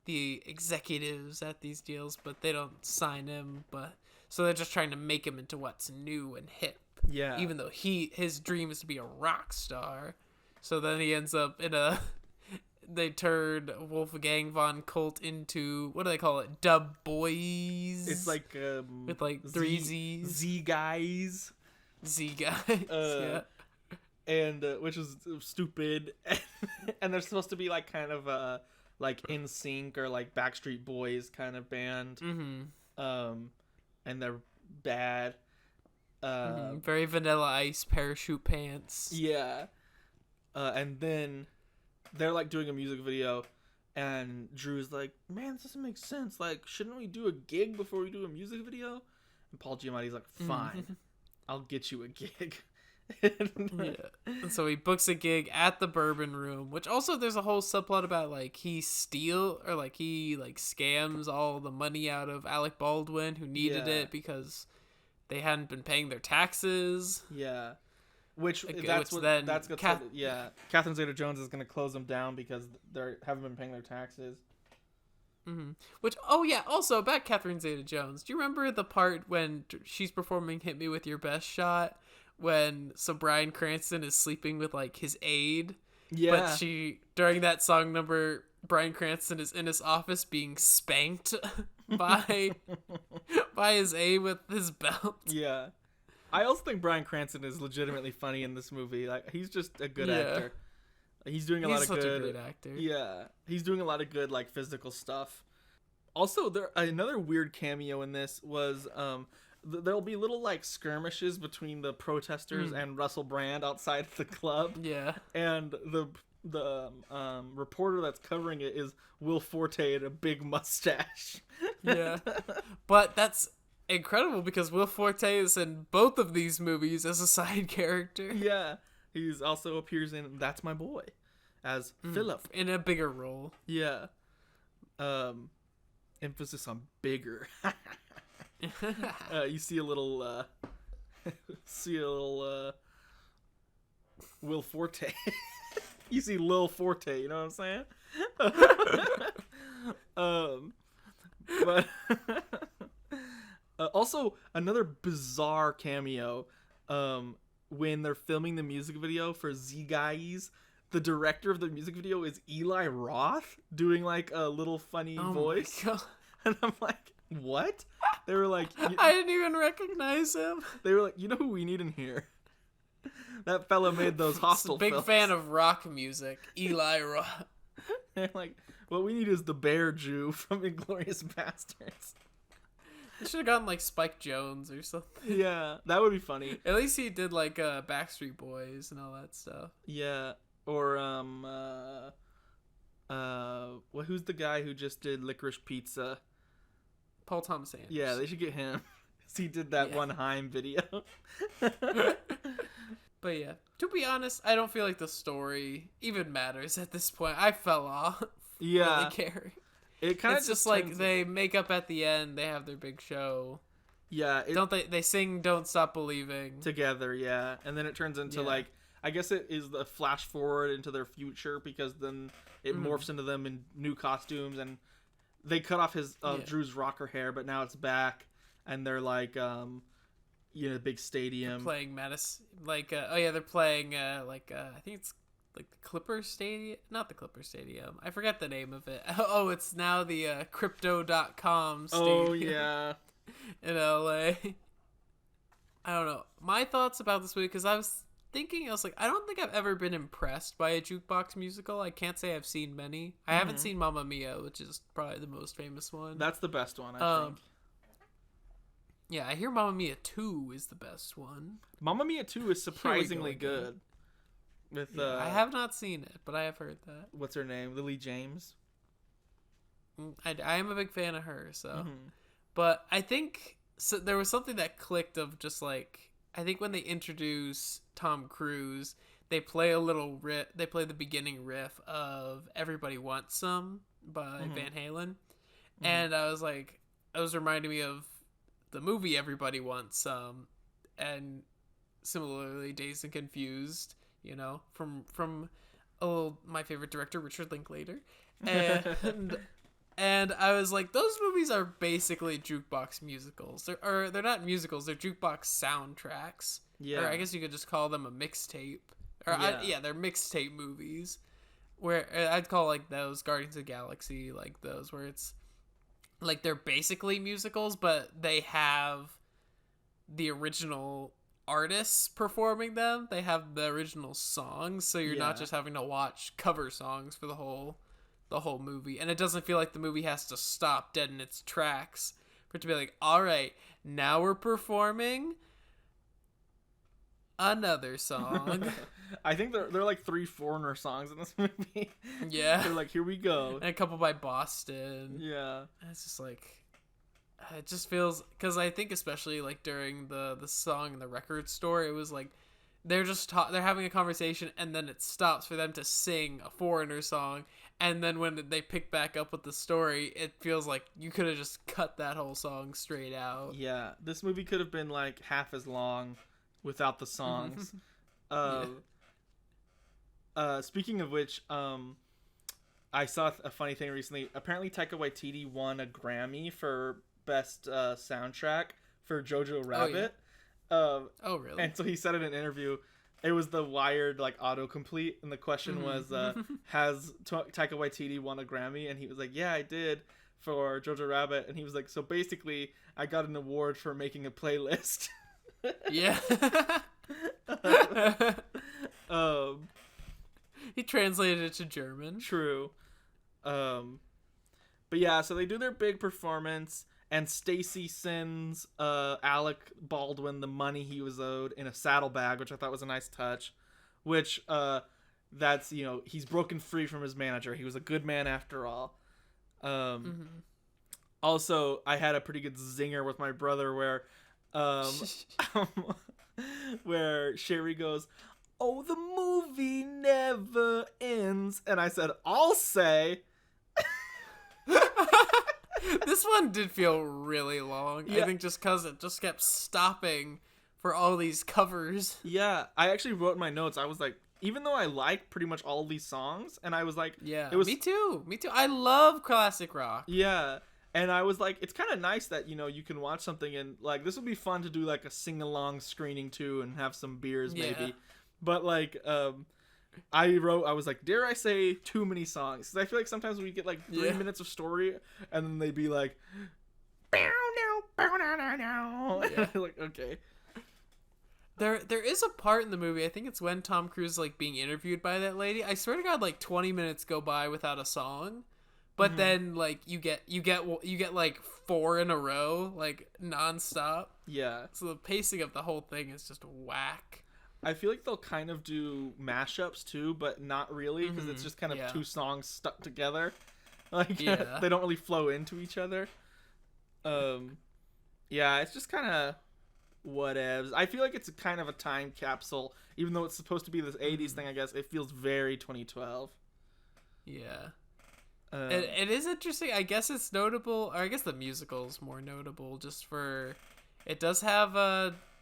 the executives at these deals, but they don't sign him. But so they're just trying to make him into what's new and hip. Yeah. Even though his dream is to be a rock star. So then he ends up in they turned Wolfgang von Colt into, what do they call it? Dub Boys. It's like with like three Z's. Z guys. Z guys. Yeah. And which is stupid. And they're supposed to be like kind of like NSYNC or like Backstreet Boys kind of band. And they're bad. Very Vanilla Ice Parachute Pants. Yeah. And then they're like doing a music video, and Drew's like, man, this doesn't make sense. Like, shouldn't we do a gig before we do a music video? And Paul Giamatti's like, fine, I'll get you a gig. Yeah. And so he books a gig at the Bourbon Room, which also there's a whole subplot about like he scams all the money out of Alec Baldwin, who needed it because they hadn't been paying their taxes. Yeah. Which Catherine Zeta-Jones is going to close them down because they haven't been paying their taxes. Which, also about Catherine Zeta-Jones. Do you remember the part when she's performing Hit Me With Your Best Shot? So Bryan Cranston is sleeping with like his aide. Yeah. But during that song number, Bryan Cranston is in his office being spanked by his aide with his belt. Yeah. I also think Bryan Cranston is legitimately funny in this movie. Like, he's just a good actor. He's doing a lot of good. He's such a great actor. Yeah, he's doing a lot of good like physical stuff. Also, another weird cameo in this was there'll be little like skirmishes between the protesters and Russell Brand outside the club. Yeah, and the reporter that's covering it is Will Forte in a big mustache. Yeah, but that's incredible because Will Forte is in both of these movies as a side character. Yeah, he's also appears in That's My Boy as Philip in a bigger role. Yeah, emphasis on bigger. You see a little Will Forte. You see Lil Forte, you know what I'm saying? But also another bizarre cameo when they're filming the music video for Z Guys. The director of the music video is Eli Roth doing like a little funny voice. My God. And I'm like, what? They were like, I didn't even recognize him. They were like, you know who we need in here? That fella made those Hostel big films. Fan of rock music, Eli Roth. They're like, what we need is the Bear Jew from Inglourious Basterds. They should have gotten like Spike Jonze or something. Yeah, that would be funny. At least he did like Backstreet Boys and all that stuff. Yeah, or who's the guy who just did Licorice Pizza? Paul Thomas Anderson. Yeah, they should get him. He did that one Haim video. But yeah, to be honest, I don't feel like the story even matters at this point. I fell off. Yeah, really caring. It kind of just like they make up at the end. They have their big show. Yeah, don't they? They sing "Don't Stop Believing" together. Yeah, and then it turns into like, I guess it is the flash forward into their future because then it morphs into them in new costumes, and they cut off his Drew's rocker hair, but now it's back, and they're like big stadium. They're playing Madison, they're playing I think it's like the Clipper Stadium, not the Clipper Stadium. I forget the name of it. Oh, it's now the Crypto.com Stadium. Oh yeah, in LA. I don't know. My thoughts about this movie, because I was like, I don't think I've ever been impressed by a jukebox musical. I can't say I've seen many. I haven't seen Mamma Mia, which is probably the most famous one. That's the best one, I think. Yeah, I hear Mamma Mia 2 is the best one. Mamma Mia 2 is surprisingly good. I have not seen it, but I have heard that. What's her name? Lily James? I am a big fan of her, so. But I think there was something that clicked of just like, I think when they introduce Tom Cruise, they play a little riff. They play the beginning riff of "Everybody Wants Some" by Van Halen, and I was like, it was reminding me of the movie "Everybody Wants Some," and similarly, Dazed and Confused. You know, from my favorite director, Richard Linklater, and I was like, those movies are basically jukebox musicals. They're not musicals. They're jukebox soundtracks. Yeah. Or I guess you could just call them a mixtape. They're mixtape movies. Where I'd call like those Guardians of the Galaxy, like those where it's like they're basically musicals, but they have the original artists performing them. They have the original songs, so you're not just having to watch cover songs for the whole the whole movie, and it doesn't feel like the movie has to stop dead in its tracks for it to be like, all right, now we're performing another song. I think there are like 3 foreigner songs in this movie. Yeah. They're like, here we go. And a couple by Boston. Yeah. And it's just like, it just feels, because I think especially like during the song in the record store, it was like they're just they're having a conversation, and then it stops for them to sing a foreigner song, and then when they pick back up with the story, it feels like you could have just cut that whole song straight out. Yeah, this movie could have been like half as long without the songs. Speaking of which, I saw a funny thing recently. Apparently Taika Waititi won a Grammy for best soundtrack for Jojo Rabbit. Oh really? And so he said in an interview, it was the Wired like autocomplete, and the question was, has Taika Waititi won a Grammy? And he was like, yeah, I did, for Jojo Rabbit. And he was like, so basically I got an award for making a playlist. Yeah. He translated it to German. True. But yeah, so they do their big performance, and Stacy sends Alec Baldwin the money he was owed in a saddlebag, which I thought was a nice touch. Which that's, you know, he's broken free from his manager. He was a good man after all. Also, I had a pretty good zinger with my brother where where Sherry goes, "Oh, the movie never ends," and I said, "I'll say." This one did feel really long. Yeah. I think just because it just kept stopping for all these covers. Yeah, I actually wrote in my notes, I was like, even though I like pretty much all of these songs, and I was like, yeah, it was, me too. I love classic rock. Yeah, and I was like, it's kind of nice that, you know, you can watch something, and like, this would be fun to do like a sing-along screening too, and have some beers maybe. Yeah. But like, I was like, dare I say too many songs? Because I feel like sometimes we get like 3 minutes of story, and then they'd be like, bow now. Like, okay. There is a part in the movie, I think it's when Tom Cruise is like being interviewed by that lady. I swear to God, like 20 minutes go by without a song, but then like you get like 4 in a row, like nonstop. Yeah. So the pacing of the whole thing is just whack. I feel like they'll kind of do mashups too, but not really, because it's just kind of 2 songs stuck together. Like, they don't really flow into each other. Yeah, it's just kind of whatevs. I feel like it's kind of a time capsule, even though it's supposed to be this 80s thing, I guess. It feels very 2012. Yeah. It is interesting. I guess it's notable, or I guess the musical's more notable, just for... It does have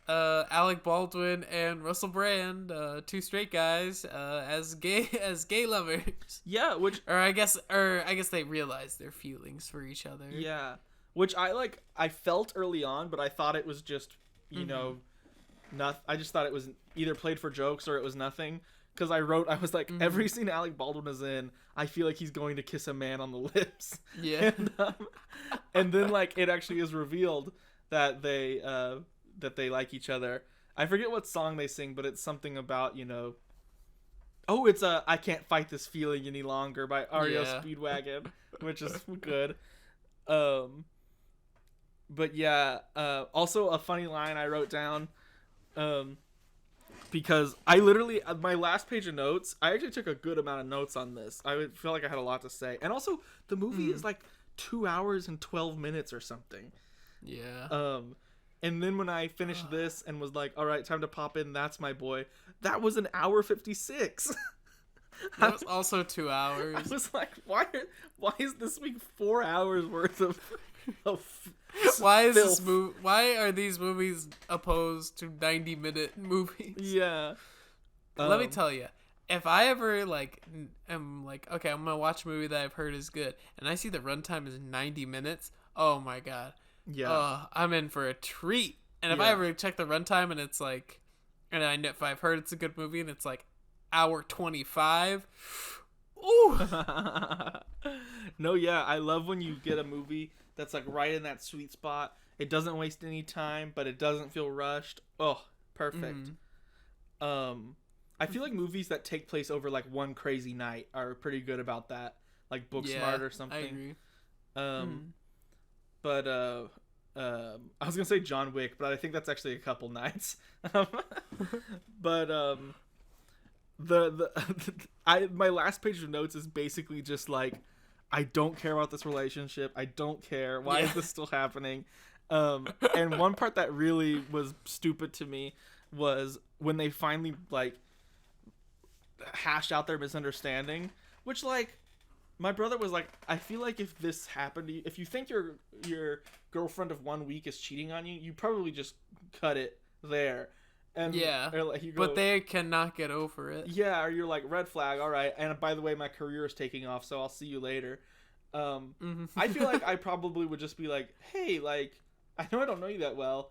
Alec Baldwin and Russell Brand, 2 straight guys, as gay lovers. Yeah, which I guess they realize their feelings for each other. Yeah, which I felt early on, but I thought it was just, you know, I just thought it was either played for jokes or it was nothing. Because I was like, every scene Alec Baldwin is in, I feel like he's going to kiss a man on the lips. Yeah. And then like it actually is revealed that they like each other. I forget what song they sing, but it's something about, you know, it's I Can't Fight This Feeling Any Longer by REO Speedwagon, which is good. But yeah, also a funny line I wrote down, because I literally, my last page of notes, I actually took a good amount of notes on this. I feel like I had a lot to say. And also, the movie is like 2 hours and 12 minutes or something. Yeah. And then when I finished this and was like, all right, time to pop in That's My Boy, that was an hour 56. That was also 2 hours. I was like, why is this week 4 hours worth of why are these movies opposed to 90-minute movies? Yeah. Let me tell you, if I ever am like, okay, I'm gonna watch a movie that I've heard is good, and I see the runtime is 90 minutes, oh my God. Yeah. I'm in for a treat. And if I ever check the runtime and it's like, and I know if I've heard it's a good movie and it's like hour 25, ooh. No, yeah, I love when you get a movie that's like right in that sweet spot. It doesn't waste any time, but it doesn't feel rushed. Oh, perfect. I feel like movies that take place over like one crazy night are pretty good about that. like Booksmart or something. I agree. But I was gonna say John Wick, but I think that's actually a couple nights. But my last page of notes is basically just like, I don't care about this relationship. I don't care. Why is this still happening? And one part that really was stupid to me was when they finally like hashed out their misunderstanding, which like my brother was like, I feel like if this happened to you, if you think your girlfriend of 1 week is cheating on you, you probably just cut it there. And or like you go, but they cannot get over it. Yeah, or you're like, red flag, all right. And by the way, my career is taking off, so I'll see you later. I feel like I probably would just be like, hey, like, I know I don't know you that well.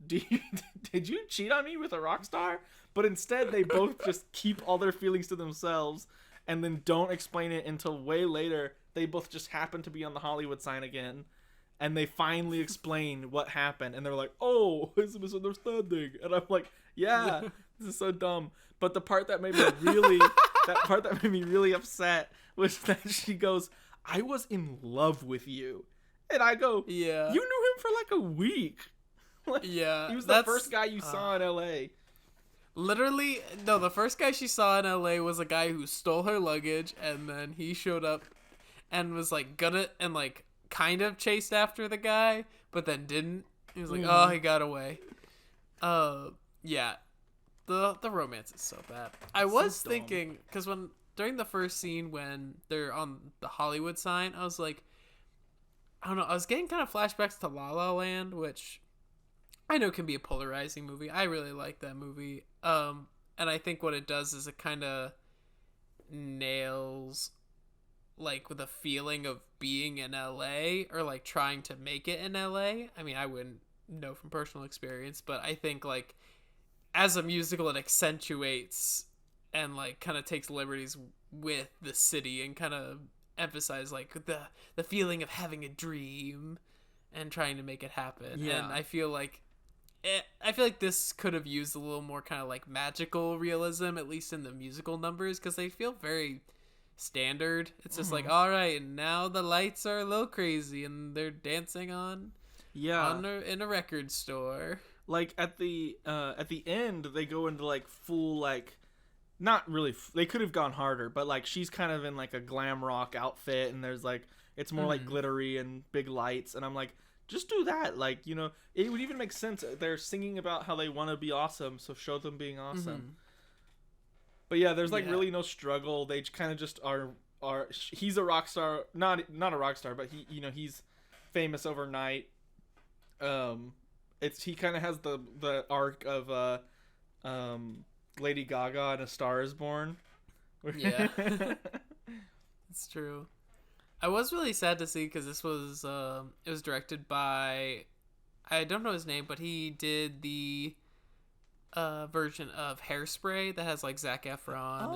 Did you cheat on me with a rock star? But instead, they both just keep all their feelings to themselves and then don't explain it until way later. They both just happen to be on the Hollywood sign again. And they finally explain what happened. And they're like, oh, it's a misunderstanding. And I'm like, yeah, this is so dumb. But the part that made me really upset was that she goes, I was in love with you. And I go, yeah, you knew him for like a week. Like, yeah, he was the first guy you saw in LA. Literally, no, the first guy she saw in LA was a guy who stole her luggage, and then he showed up and was like gonna and like kind of chased after the guy, but then didn't. He was like, oh, he got away. Yeah, the romance is so bad. I was thinking, because during the first scene when they're on the Hollywood sign, I was like, I don't know, I was getting kind of flashbacks to La La Land, which I know can be a polarizing movie. I really like that movie. And I think what it does is it kind of nails like with a feeling of being in LA or like trying to make it in LA. I mean, I wouldn't know from personal experience, but I think like as a musical it accentuates and like kind of takes liberties with the city and kind of emphasize like the feeling of having a dream and trying to make it happen. Yeah. And I feel like this could have used a little more kind of like magical realism, at least in the musical numbers, because they feel very standard. It's just like, all right, and now the lights are a little crazy and they're dancing in a record store. Like at the end, they go into like full like, not really. They could have gone harder, but like she's kind of in like a glam rock outfit, and there's like it's more like glittery and big lights, and I'm like, just do that. Like, you know, it would even make sense. They're singing about how they want to be awesome, so show them being awesome. But yeah, there's like really no struggle. They kind of just are. He's a rock star, not a rock star, but he's famous overnight. He kind of has the arc of Lady Gaga in A Star Is Born. Yeah, it's true. I was really sad to see because this was it was directed by, I don't know his name, but he did the version of Hairspray that has like Zac Efron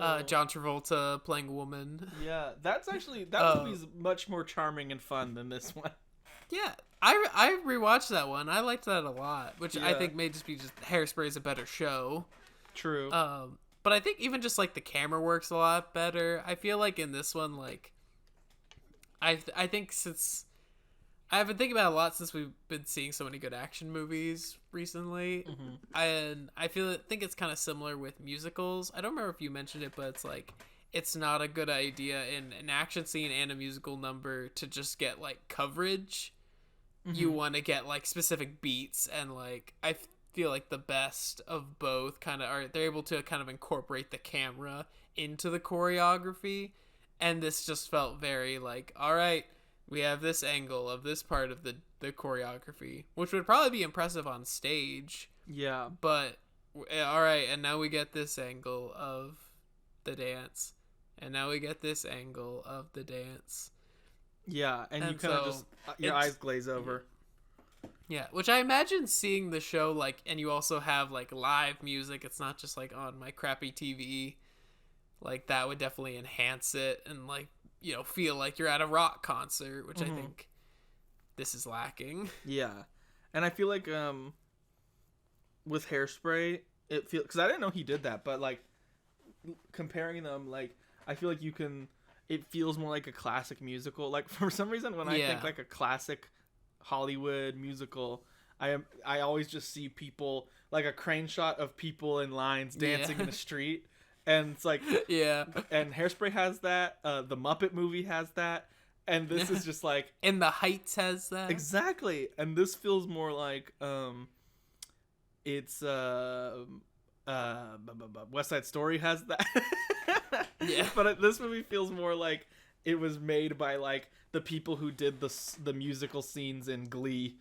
and John Travolta playing a woman. Yeah, that's actually that movie's much more charming and fun than this one. Yeah, I rewatched that one. I liked that a lot, which I think may just be Hairspray is a better show. True. But I think even just like the camera works a lot better. I feel like in this one, like I think since I've been thinking about it a lot since we've been seeing so many good action movies recently, and I think it's kind of similar with musicals. I don't remember if you mentioned it, but it's like it's not a good idea in an action scene and a musical number to just get like coverage. You want to get like specific beats, and like I feel like the best of both kind of are they're able to kind of incorporate the camera into the choreography. And this just felt very like, all right, we have this angle of this part of the choreography, which would probably be impressive on stage. Yeah. But, all right, and now we get this angle of the dance. And now we get this angle of the dance. Yeah, and you kind of just, your eyes glaze over. Yeah, which I imagine seeing the show, like, and you also have, like, live music. It's not just, like, on my crappy TV. Like, that would definitely enhance it and, like, you know, feel like you're at a rock concert, which I think this is lacking. Yeah. And I feel like with Hairspray, because I didn't know he did that, but, like, comparing them, like, I feel like you can, it feels more like a classic musical. Like for some reason, when I think like a classic Hollywood musical, I always just see people, like a crane shot of people in lines dancing in the street, and it's like and Hairspray has that, the Muppet movie has that, and this is just like In the Heights has that exactly, and this feels more like it's West Side Story has that. But this movie feels more like it was made by like the people who did the musical scenes in Glee.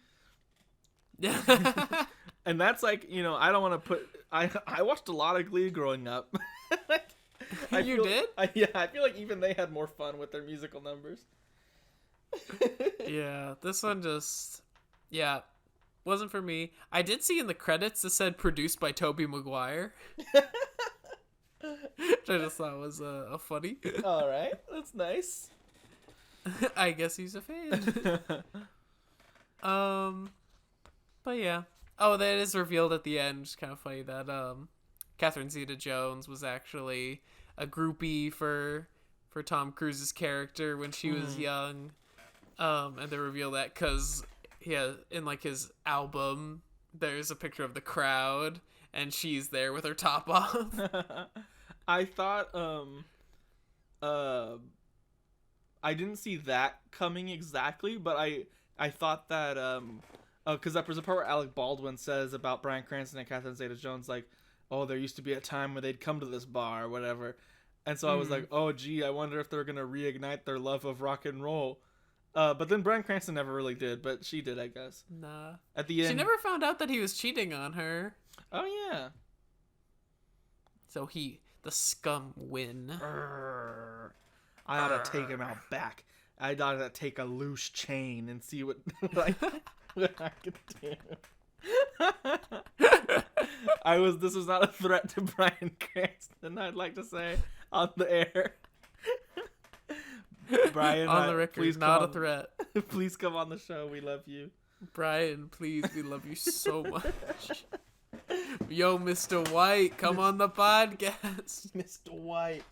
And that's like, you know, I don't want to put I watched a lot of Glee growing up. You did? I feel like even they had more fun with their musical numbers. This one just wasn't for me. I did see in the credits it said produced by Tobey Maguire. Which I just thought was funny. All right, that's nice. I guess he's a fan. But yeah. Oh, that is revealed at the end. It's kind of funny that Catherine Zeta-Jones was actually a groupie for Tom Cruise's character when she was young. And they reveal that because in like his album, there's a picture of the crowd, and she's there with her top off. I thought I didn't see that coming exactly, but I thought that because there's a part where Alec Baldwin says about Bryan Cranston and Catherine Zeta-Jones, like, oh, there used to be a time where they'd come to this bar or whatever, and so I was like, oh gee, I wonder if they're gonna reignite their love of rock and roll. But then Bryan Cranston never really did, but she did, I guess. Nah. At the end, she never found out that he was cheating on her. Oh yeah. So the scum win. I ought to take him out back. I ought to take a loose chain and see what I could do. This was not a threat to Bryan Cranston, I'd like to say, on the air. Brian, on the record, please not a threat. Please come on the show. We love you. Brian, please, we love you so much. Yo, Mr. White, come on the podcast. Mr. White.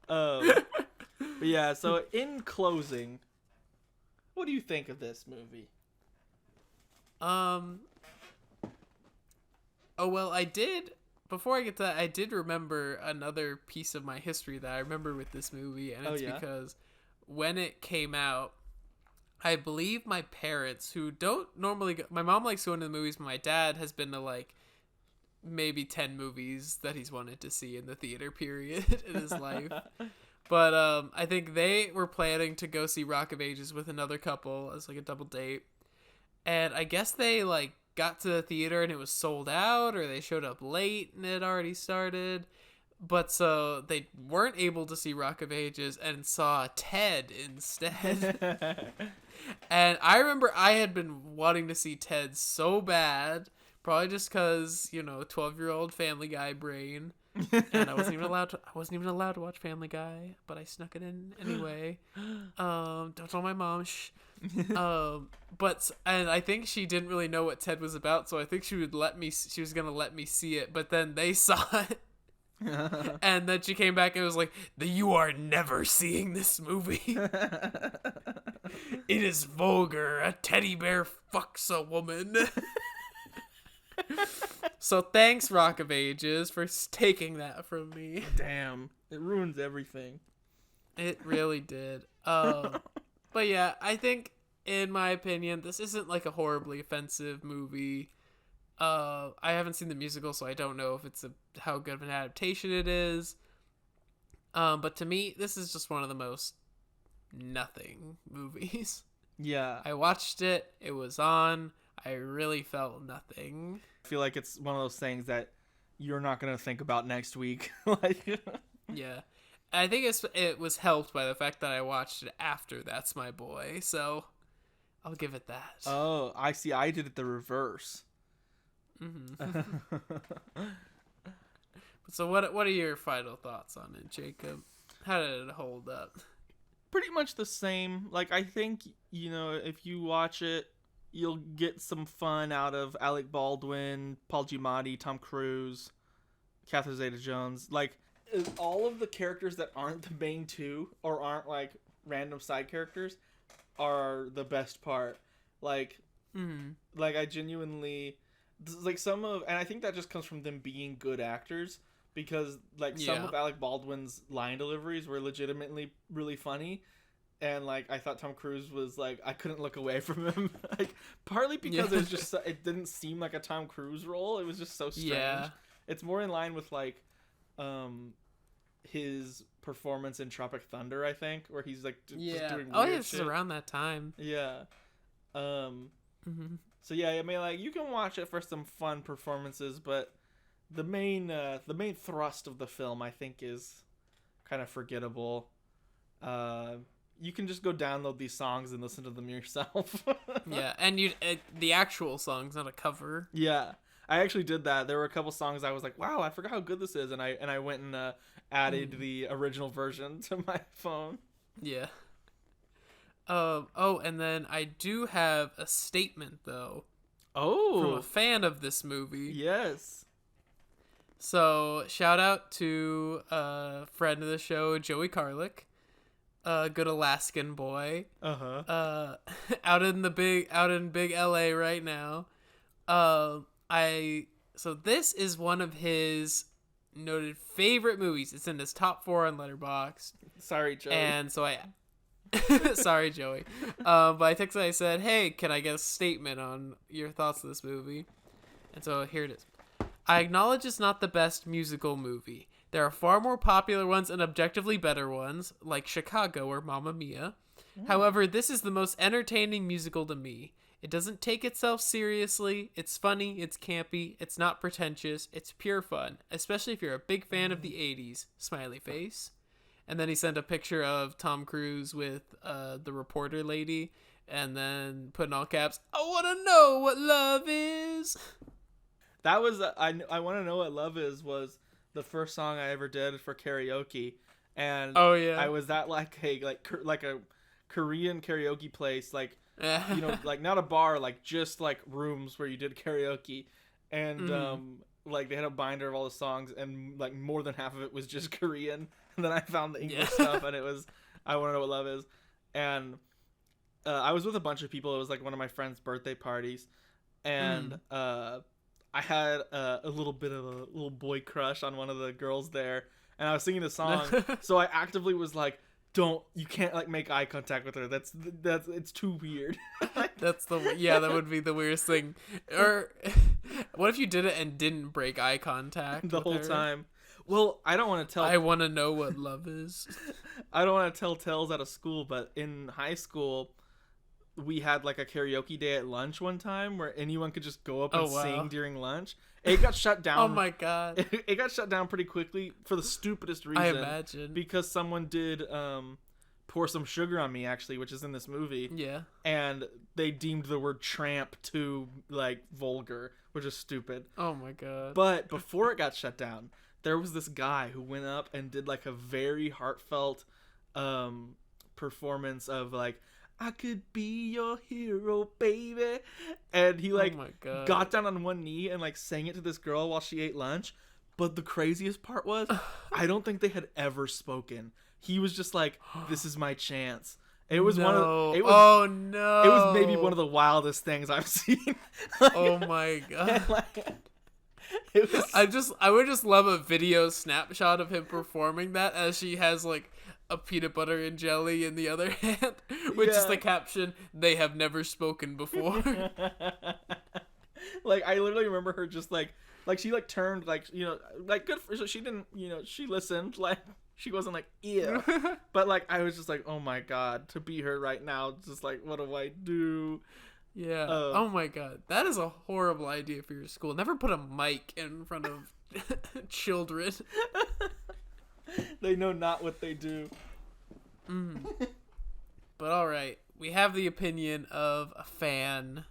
But yeah, so in closing, what do you think of this movie? Oh, well, before I get to that, I did remember another piece of my history that I remember with this movie, and it's because when it came out, I believe my parents, who don't normally go, my mom likes going to the movies, but my dad has been to like maybe 10 movies that he's wanted to see in the theater period in his life. But I think they were planning to go see Rock of Ages with another couple as like a double date. And I guess they like got to the theater and it was sold out, or they showed up late and it had already started. But so they weren't able to see Rock of Ages and saw Ted instead. And I remember I had been wanting to see Ted so bad, probably just because, 12-year-old Family Guy brain. And I wasn't even allowed to watch Family Guy, but I snuck it in anyway. Don't tell my mom. Shh. And I think she didn't really know what Ted was about, so I think she was gonna let me see it, but then they saw it. And then she came back and was like, "You are never seeing this movie. It is vulgar. A teddy bear fucks a woman." So thanks, Rock of Ages, for taking that from me. Damn, it ruins everything. It really did. But yeah, I think, in my opinion, this isn't like a horribly offensive movie. I haven't seen the musical, so I don't know if it's how good of an adaptation it is. But to me, this is just one of the most nothing movies. Yeah. I watched it. It was on. I really felt nothing. I feel like it's one of those things that you're not going to think about next week. Yeah. I think it was helped by the fact that I watched it after That's My Boy, so I'll give it that. Oh, I see. I did it the reverse. Mm-hmm. So what are your final thoughts on it, Jacob? How did it hold up? Pretty much the same. Like, I think, if you watch it, you'll get some fun out of Alec Baldwin, Paul Giamatti, Tom Cruise, Catherine Zeta-Jones. Like, all of the characters that aren't the main two or aren't like random side characters are the best part. Like, like I genuinely like some of, and I think that just comes from them being good actors, because like some of Alec Baldwin's line deliveries were legitimately really funny. And like I thought Tom Cruise was like, I couldn't look away from him, like partly because it was just it didn't seem like a Tom Cruise role. It was just so strange. Yeah. It's more in line with like his performance in Tropic Thunder, I think, where he's like just doing weird shit. This is around that time. Yeah. So yeah, I mean, like you can watch it for some fun performances, but the main thrust of the film, I think, is kind of forgettable. You can just go download these songs and listen to them yourself. Yeah, and the actual songs, not a cover. Yeah, I actually did that. There were a couple songs I was like, wow, I forgot how good this is, and I went and added the original version to my phone. Yeah. And then I do have a statement, though. Oh. From a fan of this movie. Yes. So, shout out to a friend of the show, Joey Carlick. Good Alaskan boy. Out in big LA right now. So this is one of his noted favorite movies. It's in his top 4 on Letterboxd. Sorry, Joey. And so sorry, Joey. But I texted, I said, hey, can I get a statement on your thoughts of this movie? And so here it is. I acknowledge it's not the best musical movie. There are far more popular ones and objectively better ones, like Chicago or Mamma Mia. However, this is the most entertaining musical to me. It doesn't take itself seriously. It's funny. It's campy. It's not pretentious. It's pure fun, especially if you're a big fan of the 80s. Smiley face. And then he sent a picture of Tom Cruise with the reporter lady, and then put in all caps, I want to know what love is. That was, I want to know what love is was the first song I ever did for karaoke. And I was at like a Korean karaoke place, like, you know, like not a bar, like just like rooms where you did karaoke. And like they had a binder of all the songs, and like more than half of it was just Korean. And then I found the English stuff, and it was I Want to Know What Love Is. And I was with a bunch of people. It was like one of my friend's birthday parties. And I had a little bit of a little boy crush on one of the girls there. And I was singing the song. So I actively was like, you can't like make eye contact with her. That's it's too weird. That would be the weirdest thing. Or what if you did it and didn't break eye contact the whole time? Well, I don't want to tell. I want to know what love is. I don't want to tell tales out of school, but in high school, we had like a karaoke day at lunch one time where anyone could just go up and sing during lunch. It got shut down. Oh my god! It got shut down pretty quickly for the stupidest reason. I imagine because someone did Pour Some Sugar on Me, actually, which is in this movie. Yeah. And they deemed the word tramp too like vulgar, which is stupid. Oh my god! But before it got shut down, there was this guy who went up and did like a very heartfelt performance of like, I could be your hero, baby. And he like got down on one knee and like sang it to this girl while she ate lunch. But the craziest part was, I don't think they had ever spoken. He was just like, this is my chance. It was It was maybe one of the wildest things I've seen. Like, oh my god. I would just love a video snapshot of him performing that as she has like a peanut butter and jelly in the other hand, which is the caption, they have never spoken before. Like I literally remember her just like she like turned like, you know, like good for, so she didn't, you know, she listened, like she wasn't like ew. But like I was just like, oh my god, to be her right now, just like what do I do? Yeah. Oh my god. That is a horrible idea for your school. Never put a mic in front of children. They know not what they do. But alright. We have the opinion of a fan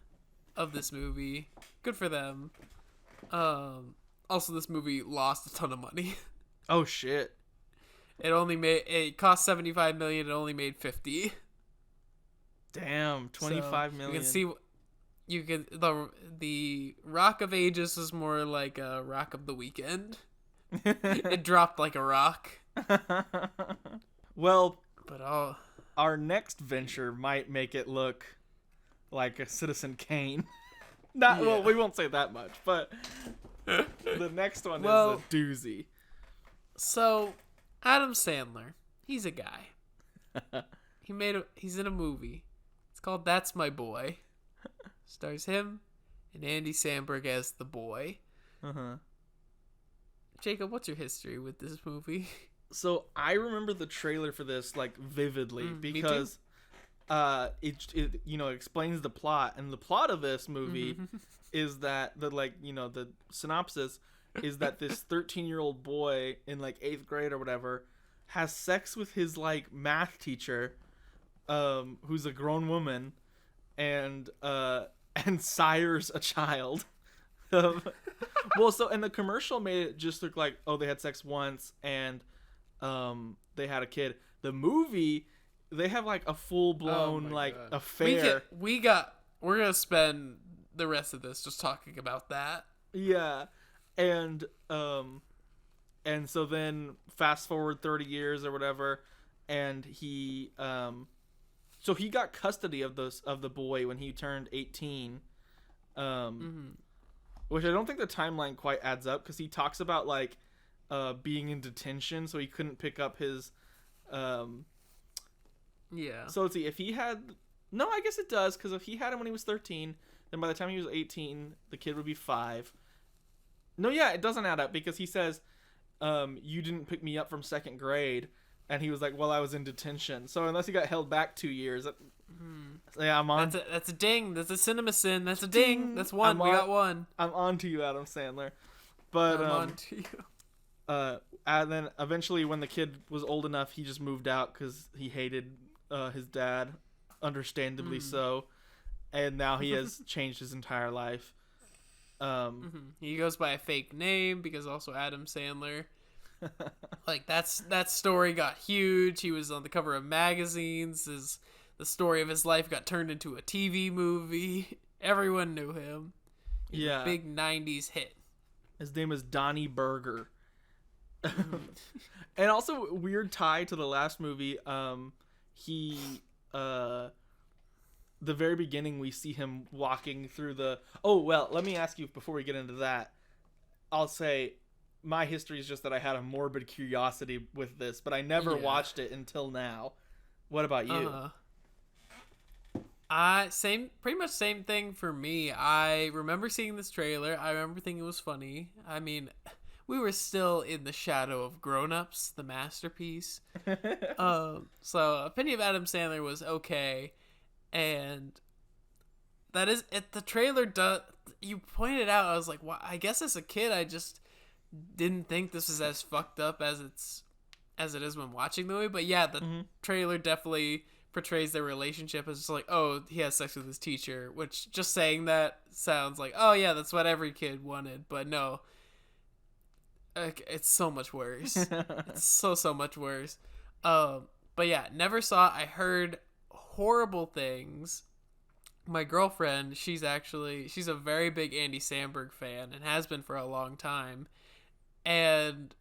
of this movie. Good for them. Also, this movie lost a ton of money. Oh shit. It cost $75 million. It only made $50. Damn, 25 million. You can see, the Rock of Ages is more like a Rock of the Weekend It dropped like a rock. Well, but our next venture might make it look like a Citizen Kane. Well, we won't say that much, but the next one is a doozy. So, Adam Sandler, he's a guy. He's in a movie. It's called That's My Boy. Stars him and Andy Samberg as the boy. Jacob, what's your history with this movie? So I remember the trailer for this like vividly because it explains the plot, and the plot of this movie is that the synopsis is that this 13-year-old boy in like 8th grade or whatever has sex with his like math teacher, who's a grown woman, and sires a child. Well, so and the commercial made it just look like, oh, they had sex once and they had a kid. The movie, they have like a full blown affair. We're gonna spend the rest of this just talking about that. Yeah, and so then fast forward 30 years or whatever, and he so he got custody of the boy when he turned 18. Which I don't think the timeline quite adds up, because he talks about like being in detention, so he couldn't pick up his yeah. So let's see, if he had, no, I guess it does, because if he had him when he was 13, then by the time he was 18, the kid would be 5. No, yeah, it doesn't add up, because he says, you didn't pick me up from 2nd grade, and he was like, well, I was in detention. So unless he got held back 2 years, yeah, I'm on. That's a ding. That's a cinema sin. That's a ding. That's one. We got one. I'm on to you, Adam Sandler. But I'm on to you. And then eventually, when the kid was old enough, he just moved out because he hated his dad, understandably so. And now he has changed his entire life. He goes by a fake name because also Adam Sandler. Like that story got huge. He was on the cover of magazines. The story of his life got turned into a TV movie. Everyone knew him. He's a big 90s hit. His name is Donnie Burger. And also, weird tie to the last movie. The very beginning, we see him walking through the... Oh, well, let me ask you before we get into that. I'll say my history is just that I had a morbid curiosity with this, but I never watched it until now. What about you? Pretty much same thing for me. I remember seeing this trailer. I remember thinking it was funny. I mean, we were still in the shadow of Grown Ups, the masterpiece. So opinion of Adam Sandler was okay, and that is it. The trailer you pointed out. I was like, well, I guess as a kid, I just didn't think this was as fucked up as it is when watching the movie. But yeah, the trailer definitely portrays their relationship as just like, oh, he has sex with his teacher, which just saying that sounds like, oh yeah, that's what every kid wanted. But no, it's so much worse. It's so much worse. But yeah, never saw it. I heard horrible things. My girlfriend, she's a very big Andy Samberg fan and has been for a long time, and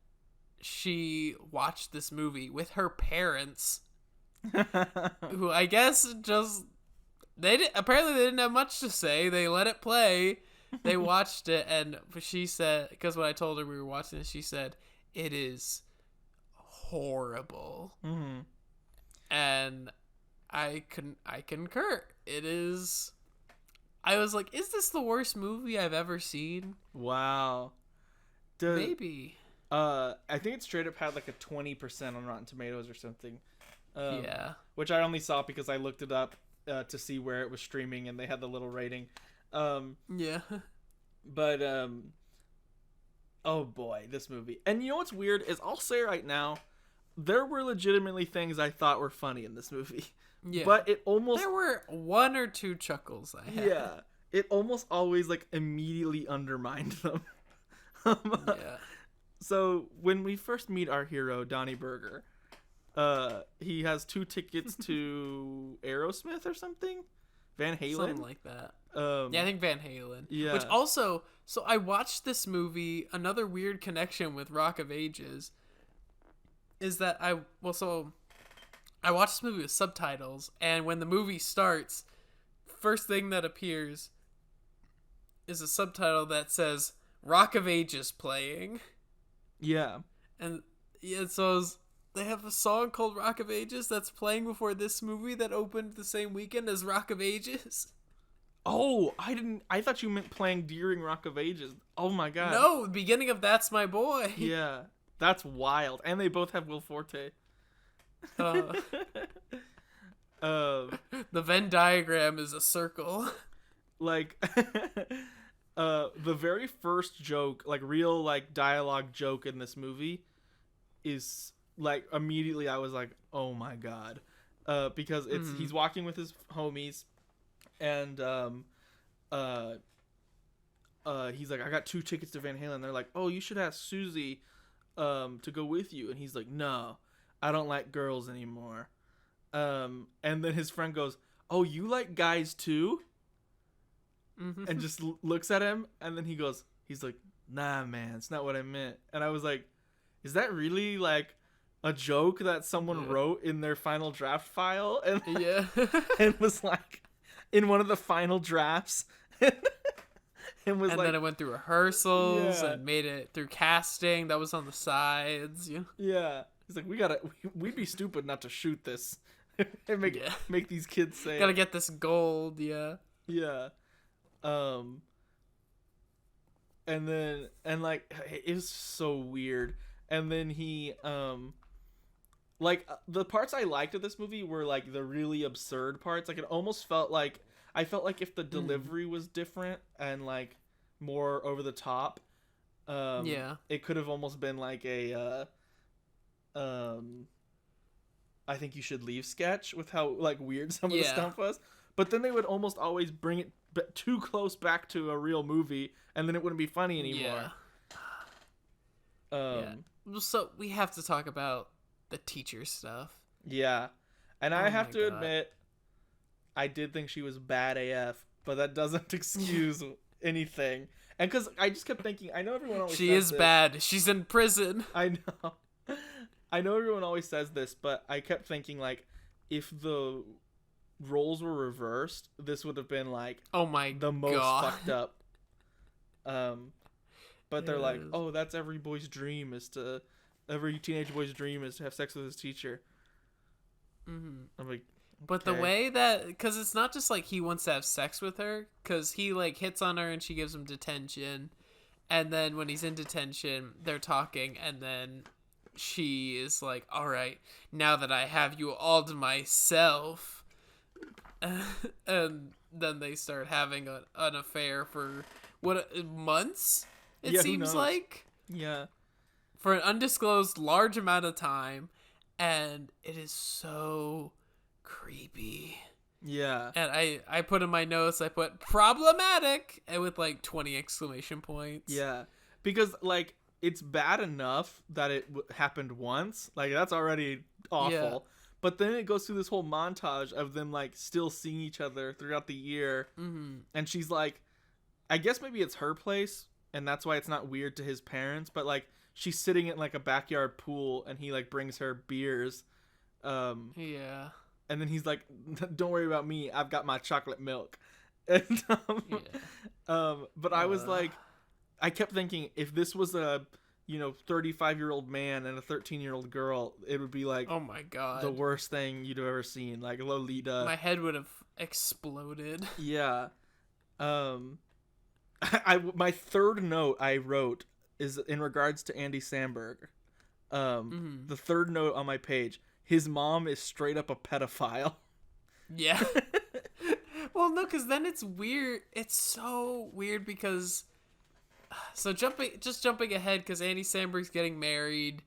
she watched this movie with her parents, who I guess apparently they didn't have much to say. They let it play. They watched it, and she said, because when I told her we were watching it, she said, it is horrible. And I concur. It is. I was like, is this the worst movie I've ever seen? Wow. Maybe. I think it straight up had like a 20% on Rotten Tomatoes or something. Yeah. Which I only saw because I looked it up to see where it was streaming, and they had the little rating. Yeah. But oh boy, this movie. And you know what's weird is, I'll say right now, there were legitimately things I thought were funny in this movie. Yeah. But it almost... There were 1 or 2 chuckles I had. Yeah. It almost always like immediately undermined them. Yeah. So when we first meet our hero, Donnie Burger, he has 2 tickets to Aerosmith or something. Van Halen? Something like that. Yeah, I think Van Halen. Yeah. Which also, so I watched this movie, another weird connection with Rock of Ages, is that I watched this movie with subtitles, and when the movie starts, first thing that appears is a subtitle that says, Rock of Ages playing. Yeah. And yeah, so they have a song called Rock of Ages that's playing before this movie that opened the same weekend as Rock of Ages. Oh, I thought you meant playing during Rock of Ages. Oh my god. No, the beginning of That's My Boy. Yeah. That's wild. And they both have Will Forte. The Venn diagram is a circle. Like, the very first joke, like real like dialogue joke in this movie is like immediately I was like, oh my god. Because he's walking with his homies. And he's like, I got 2 tickets to Van Halen. They're like, oh, you should ask Susie to go with you. And he's like, no, I don't like girls anymore. And then his friend goes, oh, you like guys too? And just looks at him. And then he's like, nah, man, it's not what I meant. And I was like, is that really like a joke that someone wrote in their final draft file? And and was like, in one of the final drafts. And then it went through rehearsals and made it through casting that was on the sides. Yeah. He's like, we'd be stupid not to shoot this and make these kids say gotta get this gold. Yeah. And like it was so weird. And then he like the parts I liked of this movie were like the really absurd parts. Like it almost felt like if the delivery was different and like more over the top, it could have almost been like a I think you should leave sketch with how like weird some of the stuff was. But then they would almost always bring it too close back to a real movie, and then it wouldn't be funny anymore. So we have to talk about the teacher stuff. Yeah. And I have to admit, I did think she was bad AF, but that doesn't excuse anything. And because I just kept thinking, I know everyone always says she is bad. She's in prison. I know. I know everyone always says this, but I kept thinking, like, if the roles were reversed, this would have been, like, the most fucked up. But they're like, oh, that's every teenage boy's dream is to have sex with his teacher. I'm like, but the way that, because it's not just like he wants to have sex with her, because he like hits on her and she gives him detention, and then when he's in detention they're talking, and then she is like, all right, now that I have you all to myself, and then they start having an affair for months it seems like, for an undisclosed large amount of time. And it is so creepy. Yeah. And I put in my notes, I put problematic, and with like 20 exclamation points. Yeah. Because like it's bad enough that it happened once. Like that's already awful. Yeah. But then it goes through this whole montage of them like still seeing each other throughout the year. And she's like, I guess maybe it's her place, and that's why it's not weird to his parents, but like she's sitting in like a backyard pool and he like brings her beers. And then he's like, don't worry about me, I've got my chocolate milk. And but I was like, I kept thinking, if this was a 35-year-old man and a 13-year-old girl, it would be like, oh my god, the worst thing you'd have ever seen. Like Lolita, my head would have exploded. Yeah. My third note I wrote is in regards to Andy Samberg. The third note on my page, his mom is straight up a pedophile. Yeah. Well, no, because then it's weird. It's so weird because, jumping ahead, because Andy Samberg's getting married,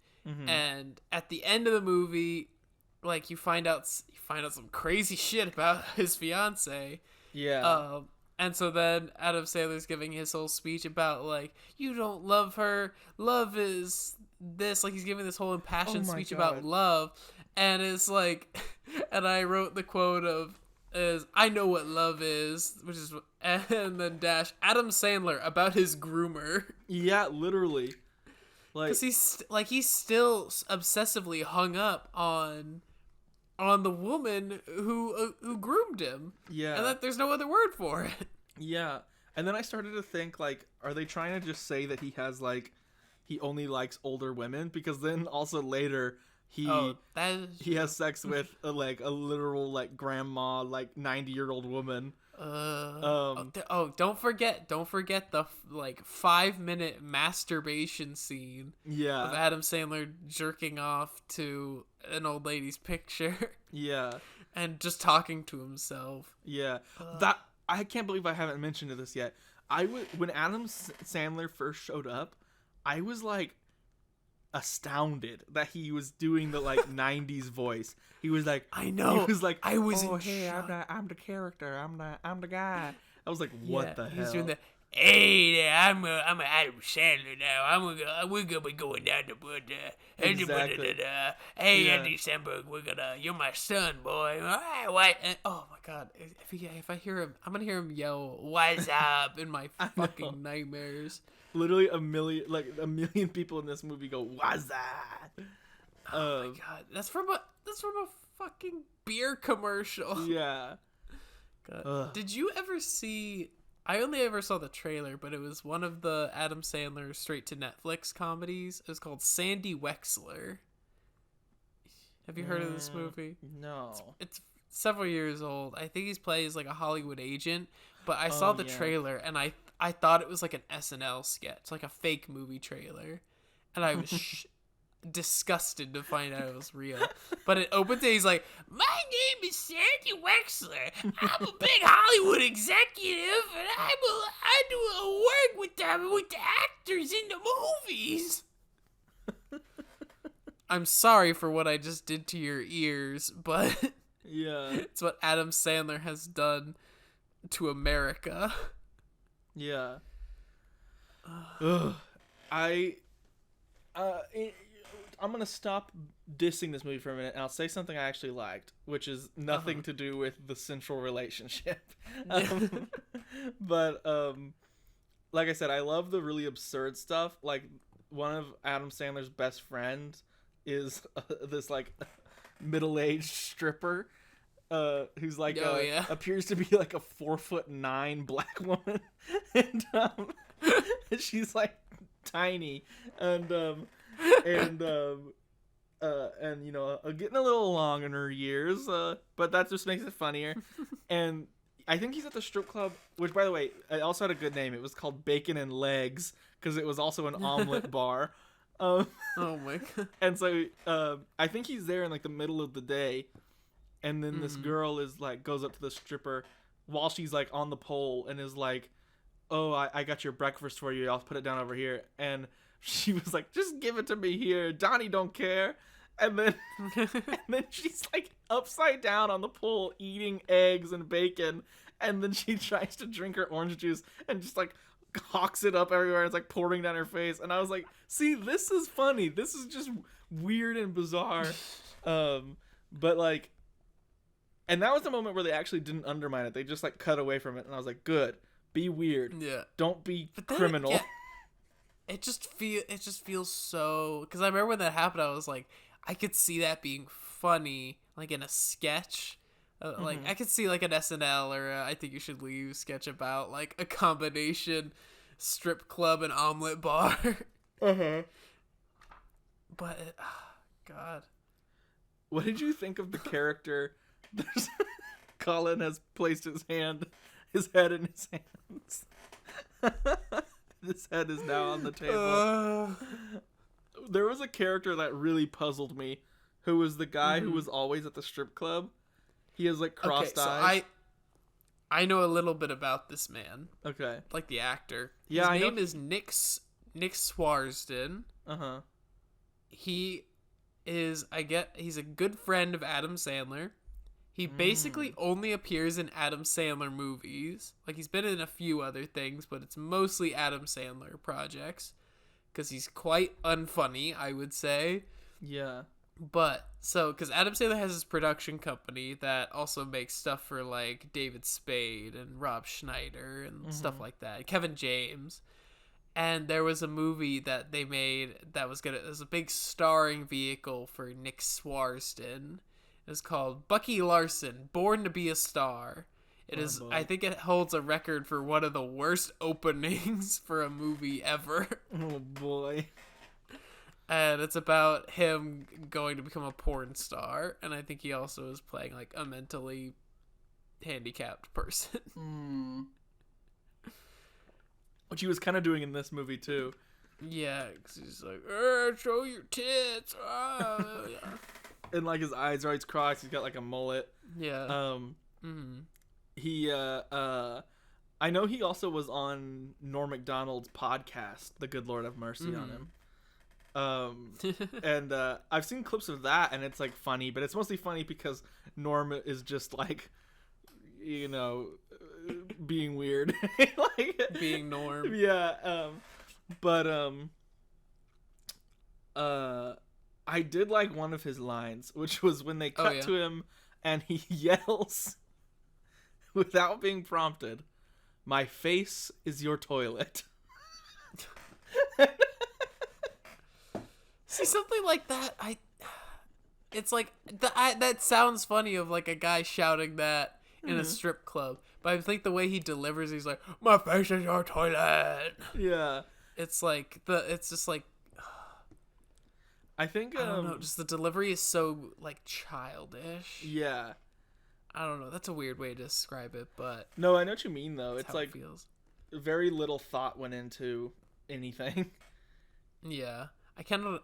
and at the end of the movie, like you find out some crazy shit about his fiance. Yeah. And so then Adam Sandler's giving his whole speech about, like, you don't love her, love is this. Like, he's giving this whole impassioned speech about love. And it's like, and I wrote the quote of, is I Know What Love Is, which is, and then dash Adam Sandler about his groomer. Yeah, literally. Like, because he's still obsessively hung up on the woman who groomed him. Yeah. And that there's no other word for it. Yeah. And then I started to think, like, are they trying to just say that he has, like, he only likes older women? Because then also later he has sex with a literal, like, grandma, like, 90-year-old woman. Don't forget the 5-minute masturbation scene of Adam Sandler jerking off to an old lady's picture. Yeah. And just talking to himself. Yeah. I can't believe I haven't mentioned this yet. When Adam Sandler first showed up, I was like astounded that he was doing the like 90s voice. He was like, I know. He was like, I was oh hey, I'm the character. I'm the guy. I was like, what the hell? He's doing the, hey there, I'm Adam Sandler now. We're gonna be going down to exactly. Hey, Andy Samberg, you're my son, boy. What? Oh my God! If I hear him, I'm gonna hear him yell "What's up" in my fucking nightmares. Literally a million people in this movie go "What's that?" Oh my God! That's from a fucking beer commercial. Yeah. Did you ever see? I only ever saw the trailer, but it was one of the Adam Sandler straight to Netflix comedies. It was called Sandy Wexler. Have you heard of this movie? No. It's several years old. I think he plays like a Hollywood agent, but I saw the trailer and I thought it was like an SNL sketch, like a fake movie trailer. And I was disgusted to find out it was real. But it opens and he's like, my name is Sandy Wexler. I'm a big Hollywood executive and I do work with the actors in the movies. I'm sorry for what I just did to your ears, but yeah, it's what Adam Sandler has done to America. Yeah. Ugh. I'm gonna stop dissing this movie for a minute, and I'll say something I actually liked, which is nothing to do with the central relationship. But like I said, I love the really absurd stuff. Like, one of Adam Sandler's best friends is this like middle-aged stripper who's like appears to be like a 4'9" black woman, and she's like tiny, and you know, getting a little along in her years, but that just makes it funnier. And I think he's at the strip club, which, by the way, it also had a good name. It was called Bacon and Legs because it was also an omelet bar. Oh my God. And so I think he's there in like the middle of the day, and then this girl is like goes up to the stripper while she's like on the pole and is like, oh, I got your breakfast for you, I'll put it down over here. And she was like, just give it to me here, Donnie don't care. And then she's like upside down on the pole eating eggs and bacon, and then she tries to drink her orange juice and just like hawks it up everywhere. It's like pouring down her face, and I was like, see, this is funny, this is just weird and bizarre. But like, and that was the moment where they actually didn't undermine it, they just like cut away from it, and I was like, good, be weird, don't be criminal. It just feels so, because I remember when that happened, I was like, I could see that being funny, like in a sketch. Like, I could see like an SNL or I Think You Should Leave sketch about like a combination strip club and omelet bar. But God, what did you think of the character? Colin has placed his head in his hands. His head is now on the table. There was a character that really puzzled me, who was the guy who was always at the strip club. He has like crossed eyes. I know a little bit about this man. Okay. Like the actor. Yeah, His name is Nick Swarsden. He is, he's a good friend of Adam Sandler. He basically only appears in Adam Sandler movies. Like, he's been in a few other things, but it's mostly Adam Sandler projects. Because he's quite unfunny, I would say. Yeah. But so, because Adam Sandler has his production company that also makes stuff for like David Spade and Rob Schneider and stuff like that, Kevin James. And there was a movie that they made that was it was a big starring vehicle for Nick Swarsden. It was called Bucky Larson, Born to Be a Star. It is. Boy. I think it holds a record for one of the worst openings for a movie ever. Oh boy. And it's about him going to become a porn star, and I think he also is playing like a mentally handicapped person. Which he was kind of doing in this movie too. Yeah, because he's like, show your tits. Yeah. And like his eyes are always crossed. He's got like a mullet. Yeah. He I know he also was on Norm Macdonald's podcast, The Good Lord Have Mercy on him. And I've seen clips of that, and it's like funny, but it's mostly funny because Norm is just like, you know, being weird. Like being Norm. Yeah. I did like one of his lines, which was when they cut to him and he yells without being prompted, "My face is your toilet." See, something like that, it's like, that sounds funny of like a guy shouting that in a strip club. But I think the way he delivers, he's like, "My face is your toilet." Yeah. It's like, it's just like, I think, I don't know, just the delivery is so like childish. Yeah. I don't know, that's a weird way to describe it, but. No, I know what you mean though. It's like, it feels. Very little thought went into anything. Yeah. I cannot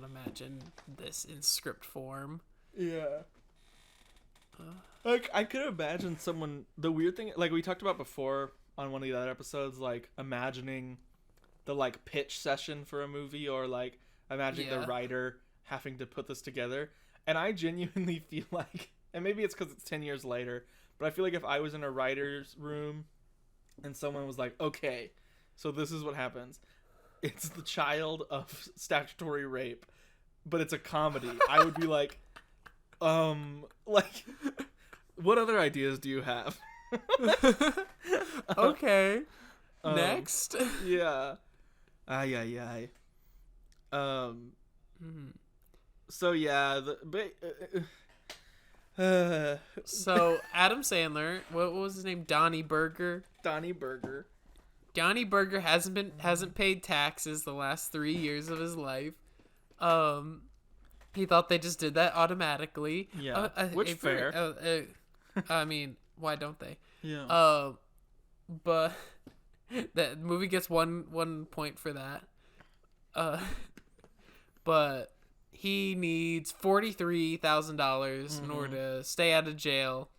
imagine this in script form. Yeah. Like, I could imagine someone, the weird thing, like we talked about before on one of the other episodes, like imagining the like pitch session for a movie, or like imagining the writer having to put this together. And I genuinely feel like, and maybe it's because it's 10 years later, but I feel like if I was in a writer's room and someone was like, "Okay, so this is what happens. It's the child of statutory rape, but it's a comedy," I would be like, like, what other ideas do you have? Okay. Next. Yeah. Ay. So yeah, so Adam Sandler, what was his name? Donnie Burger. Donnie Burger hasn't paid taxes the last 3 years of his life. He thought they just did that automatically. Yeah, which fair. I mean, why don't they? Yeah. But that movie gets one point for that. But he needs $43,000 in order to stay out of jail.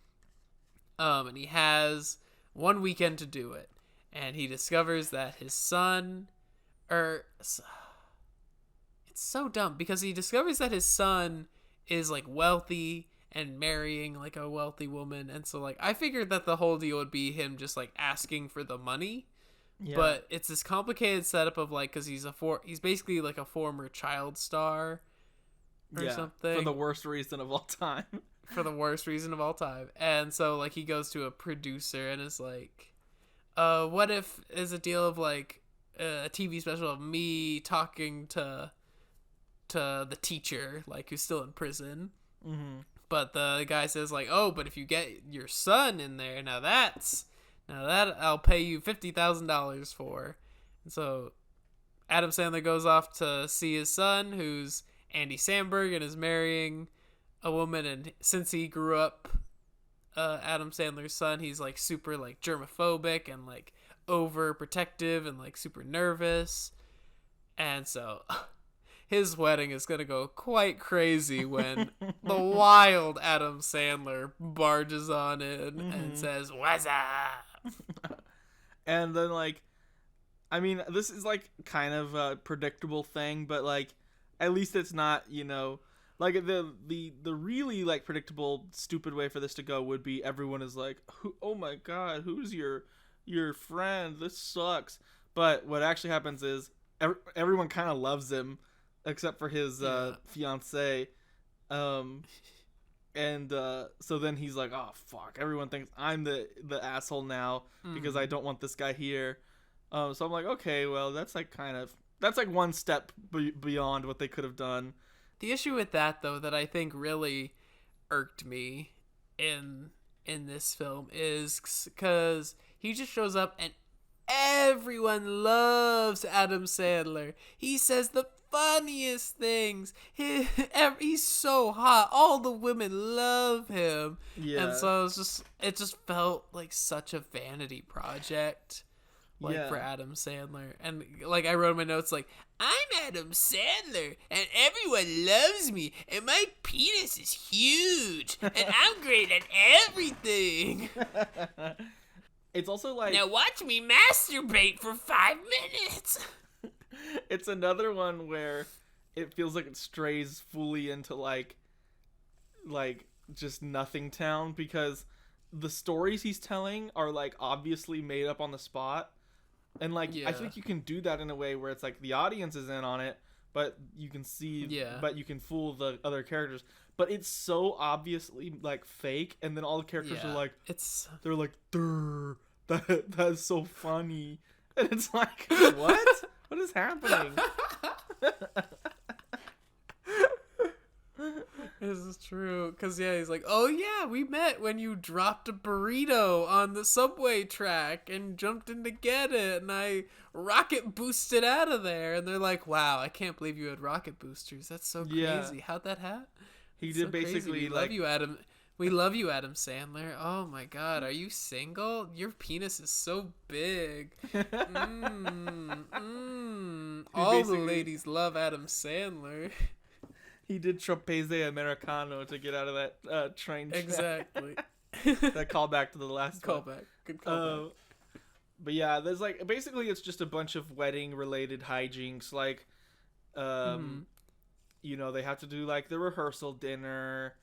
And he has 1 weekend to do it. And he discovers that his son, it's so dumb because he discovers that his son is like wealthy and marrying like a wealthy woman. And so like, I figured that the whole deal would be him just like asking for the money. Yeah. But it's this complicated setup of like, cause he's basically like a former child star or something. For the worst reason of all time. And so like he goes to a producer and is like, what if is a deal of like a TV special of me talking to the teacher, like who's still in prison. But the guy says like, "Oh, but if you get your son in there, now that I'll pay you $50,000 for." And so Adam Sandler goes off to see his son, who's Andy Samberg, and is marrying a woman. And since he grew up, Adam Sandler's son, he's like super like germophobic and like overprotective and like super nervous. And so his wedding is gonna go quite crazy when the wild Adam Sandler barges on in and says, "What's up?" And then like, I mean, this is like kind of a predictable thing, but like, at least it's not, you know, like the really like predictable stupid way for this to go would be everyone is like, "Oh my god, who's your friend? This sucks." But what actually happens is everyone kind of loves him. except for his fiance. And so then he's like, oh fuck, everyone thinks I'm the asshole now because I don't want this guy here. So I'm like, okay, well that's like one step beyond what they could have done. The issue with that though that I think really irked me in this film is because he just shows up and everyone loves Adam Sandler. He says the funniest things. He's so hot. All the women love him. Yeah. And so it just felt like such a vanity project, for Adam Sandler. And like I wrote in my notes like, I'm Adam Sandler and everyone loves me and my penis is huge and I'm great at everything. It's also like, now watch me masturbate for 5 minutes. It's another one where it feels like it strays fully into like just nothing town, because the stories he's telling are like obviously made up on the spot, and like I think you can do that in a way where it's like the audience is in on it, but you can see but you can fool the other characters, but it's so obviously like fake, and then all the characters are like, they're like, that's so funny, and it's like, what is happening? This is true, because he's like, oh yeah, we met when you dropped a burrito on the subway track and jumped in to get it, and I rocket boosted out of there. And they're like, wow, I can't believe you had rocket boosters, that's so crazy. How'd that happen? He did so basically love you, Adam. We love you, Adam Sandler. Oh my god, are you single? Your penis is so big. All the ladies love Adam Sandler. He did trapeze americano to get out of that train track. Exactly. That callback to the last callback. Good callback. But yeah, there's like, basically it's just a bunch of wedding related hijinks. Like, you know, they have to do like the rehearsal dinner.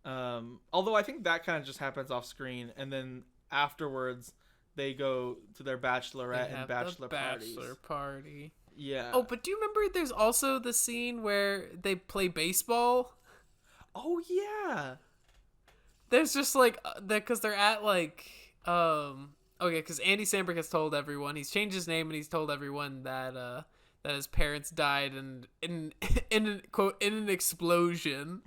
Although I think that kind of just happens off screen, and then afterwards they go to their bachelorette and bachelor party. Yeah. Oh, but do you remember there's also the scene where they play baseball? Oh yeah. There's just like because they're at like okay, because Andy Samberg has told everyone, he's changed his name and he's told everyone that that his parents died in an explosion.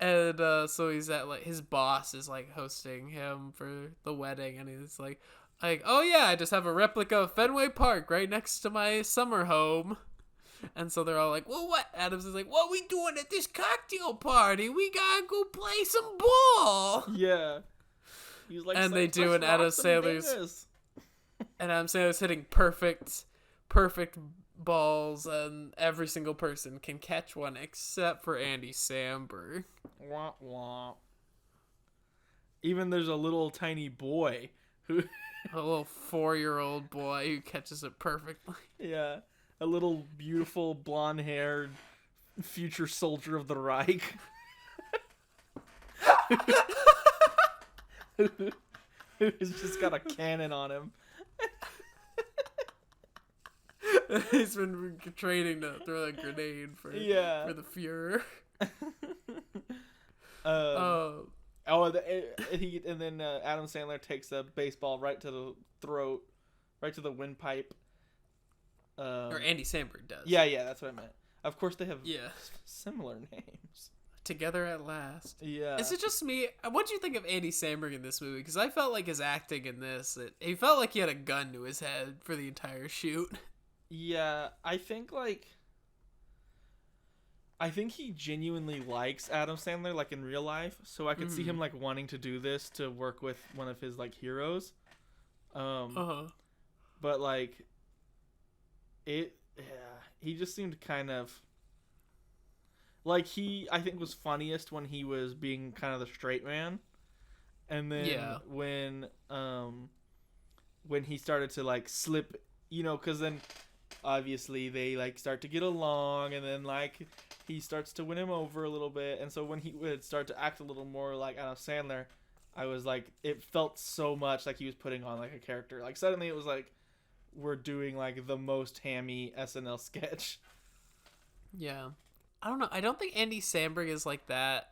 and so he's at like, his boss is like hosting him for the wedding, and he's like, oh yeah, I just have a replica of Fenway Park right next to my summer home. And so they're all like, well, what? Adams is like, what we doing at this cocktail party? We gotta go play some ball. Yeah. He's like, and they do, and Adam Sandler's hitting perfect balls, and every single person can catch one except for Andy Samberg. Wah, wah. Even there's a little tiny boy who... a little 4-year-old boy who catches it perfectly. Yeah. A little beautiful blonde-haired future soldier of the Reich. Who's just got a cannon on him. He's been training to throw a grenade for the Fuhrer. And then Adam Sandler takes a baseball right to the throat, right to the windpipe. Or Andy Samberg does. Yeah, that's what I meant. Of course, they have similar names. Together at last. Yeah. Is it just me? What do you think of Andy Samberg in this movie? Because I felt like his acting in this, he felt like he had a gun to his head for the entire shoot. Yeah, I think he genuinely likes Adam Sandler, like in real life. So I could see him like wanting to do this to work with one of his like heroes. But like, he just seemed kind of like, I think was funniest when he was being kind of the straight man, and then when he started to like slip, you know, because then obviously they like start to get along, and then like he starts to win him over a little bit, and so when he would start to act a little more like Adam Sandler, I was like, it felt so much like he was putting on like a character. Like suddenly it was like were doing like the most hammy SNL sketch. Yeah. I don't know. I don't think Andy Samberg is like that.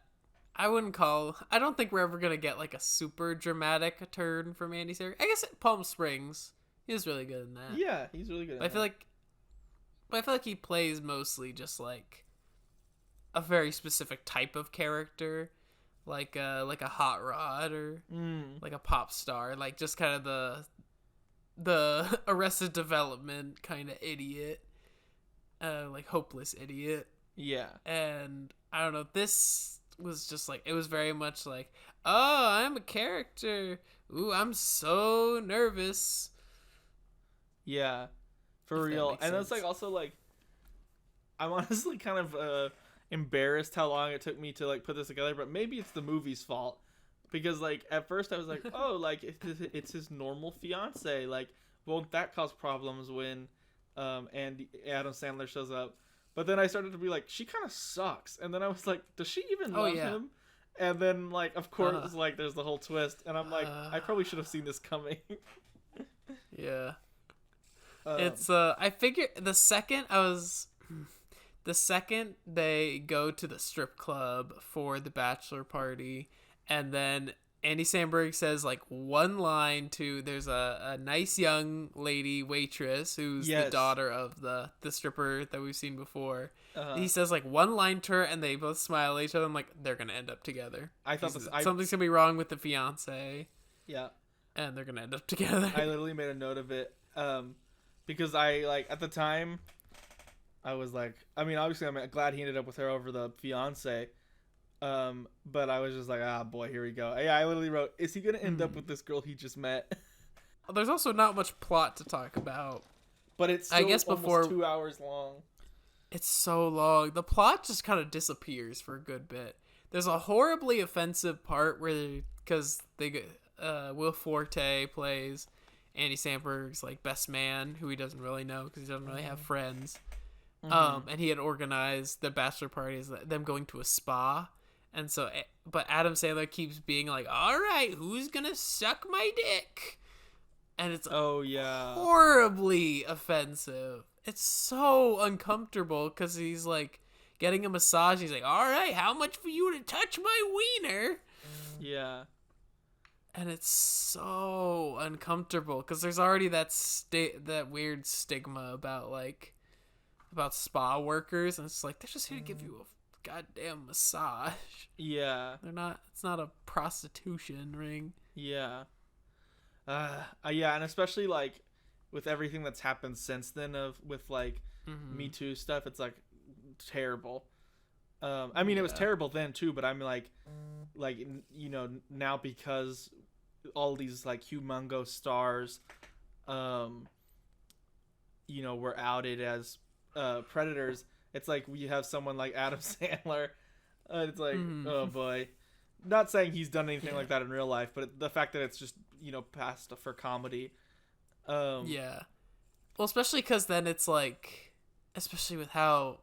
I don't think we're ever going to get like a super dramatic turn from Andy Samberg. I guess Palm Springs, he was really good in that. Yeah, he's really good But I feel like he plays mostly just like a very specific type of character, like a hot rod or like a pop star, like just kind of the Arrested Development kind of idiot, like hopeless idiot. Yeah. And I don't know, this was just like, it was very much like, oh, I'm a character. Ooh, I'm so nervous. Yeah, for real. And it's like also like, I'm honestly kind of embarrassed how long it took me to like put this together, but maybe it's the movie's fault, because like at first I was like, oh, like it's his normal fiance, like won't that cause problems when and Adam Sandler shows up? But then I started to be like, she kind of sucks, and then I was like, does she even love him? And then like of course like there's the whole twist, and I'm like, I probably should have seen this coming. Yeah. It's I figured the second they go to the strip club for the bachelor party, and then Andy Samberg says like one line to, there's a nice young lady waitress who's the daughter of the stripper that we've seen before. He says like one line to her, and they both smile at each other. I'm like, they're gonna end up together. I thought something's gonna be wrong with the fiance. Yeah. And they're gonna end up together. I literally made a note of it. Because I, like, at the time, I was like, I mean, obviously I'm glad he ended up with her over the fiance, but I was just like, ah, boy, here we go. Yeah, I literally wrote, is he going to end up with this girl he just met? There's also not much plot to talk about. But it's still almost 2 hours long. It's so long. The plot just kind of disappears for a good bit. There's a horribly offensive part where, because Will Forte plays Andy Samberg's like best man, who he doesn't really know because he doesn't really have friends. And he had organized the bachelor parties, them going to a spa, and so, but Adam Sandler keeps being like, all right, who's gonna suck my dick? And it's horribly offensive. It's so uncomfortable because he's like getting a massage. He's like, all right, how much for you to touch my wiener? Yeah. And it's so uncomfortable because there's already that weird stigma about spa workers, and it's like, they're just here to give you a goddamn massage. Yeah. It's not a prostitution ring. Yeah. Yeah, and especially like with everything that's happened since then with like Me Too stuff, it's like terrible. I mean, it was terrible then too, but I'm like, you know, now because all these like humongous stars, you know, were outed as predators. It's like we have someone like Adam Sandler. It's like, oh boy. Not saying he's done anything like that in real life, but the fact that it's just, you know, passed for comedy. Yeah. Well, especially because then it's like, especially with how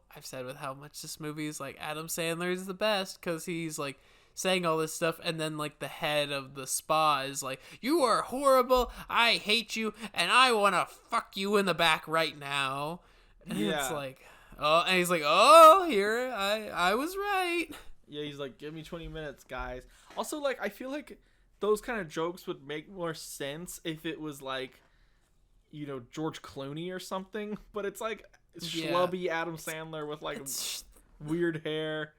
much this movie is like, Adam Sandler is the best because he's like saying all this stuff, and then like the head of the spa is like, you are horrible, I hate you, and I want to fuck you in the back right now. And it's like, oh, and he's like, oh, here, I was right. Yeah, he's like, give me 20 minutes, guys. Also, like, I feel like those kind of jokes would make more sense if it was like, you know, George Clooney or something, but it's like schlubby Adam Sandler with like weird hair.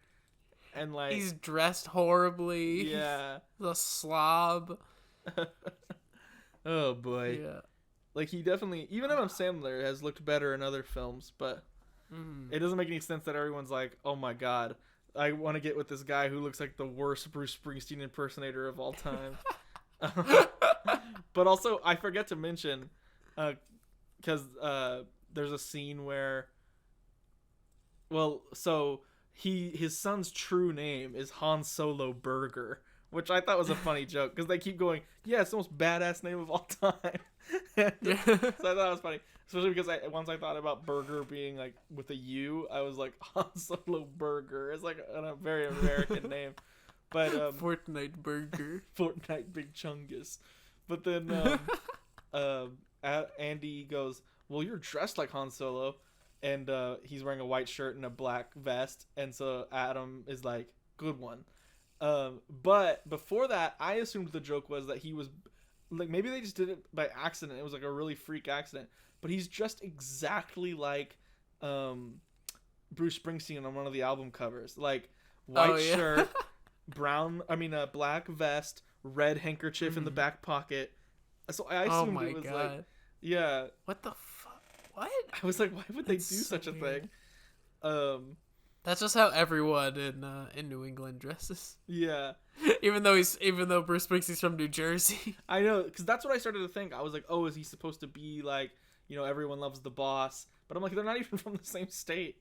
And like, he's dressed horribly. Yeah. The slob. Oh boy. Yeah. Like, he definitely, even Adam Sandler has looked better in other films, but it doesn't make any sense that everyone's like, oh my god, I want to get with this guy who looks like the worst Bruce Springsteen impersonator of all time. But also, I forget to mention, because there's a scene where, well, so his son's true name is Han Solo Burger, which I thought was a funny joke because they keep going, yeah, it's the most badass name of all time. So I thought it was funny, especially because once I thought about burger being like with a U, I was like, Han Solo Burger. It's like a very American name. But Fortnite Burger. Fortnite Big Chungus. But then Andy goes, well, you're dressed like Han Solo, and he's wearing a white shirt and a black vest, and so Adam is like, good one. But before that, I assumed the joke was that he was like, maybe they just did it by accident. It was like a really freak accident, but he's just exactly like Bruce Springsteen on one of the album covers, like white shirt, black vest, red handkerchief in the back pocket. So I assumed it was like, yeah. What the fuck? What? I was like, why would they do such a thing? That's just how everyone in New England dresses. Yeah. even though Bruce Springsteen's from New Jersey. I know, because that's what I started to think. I was like, oh, is he supposed to be like, everyone loves the boss? But I'm like, they're not even from the same state.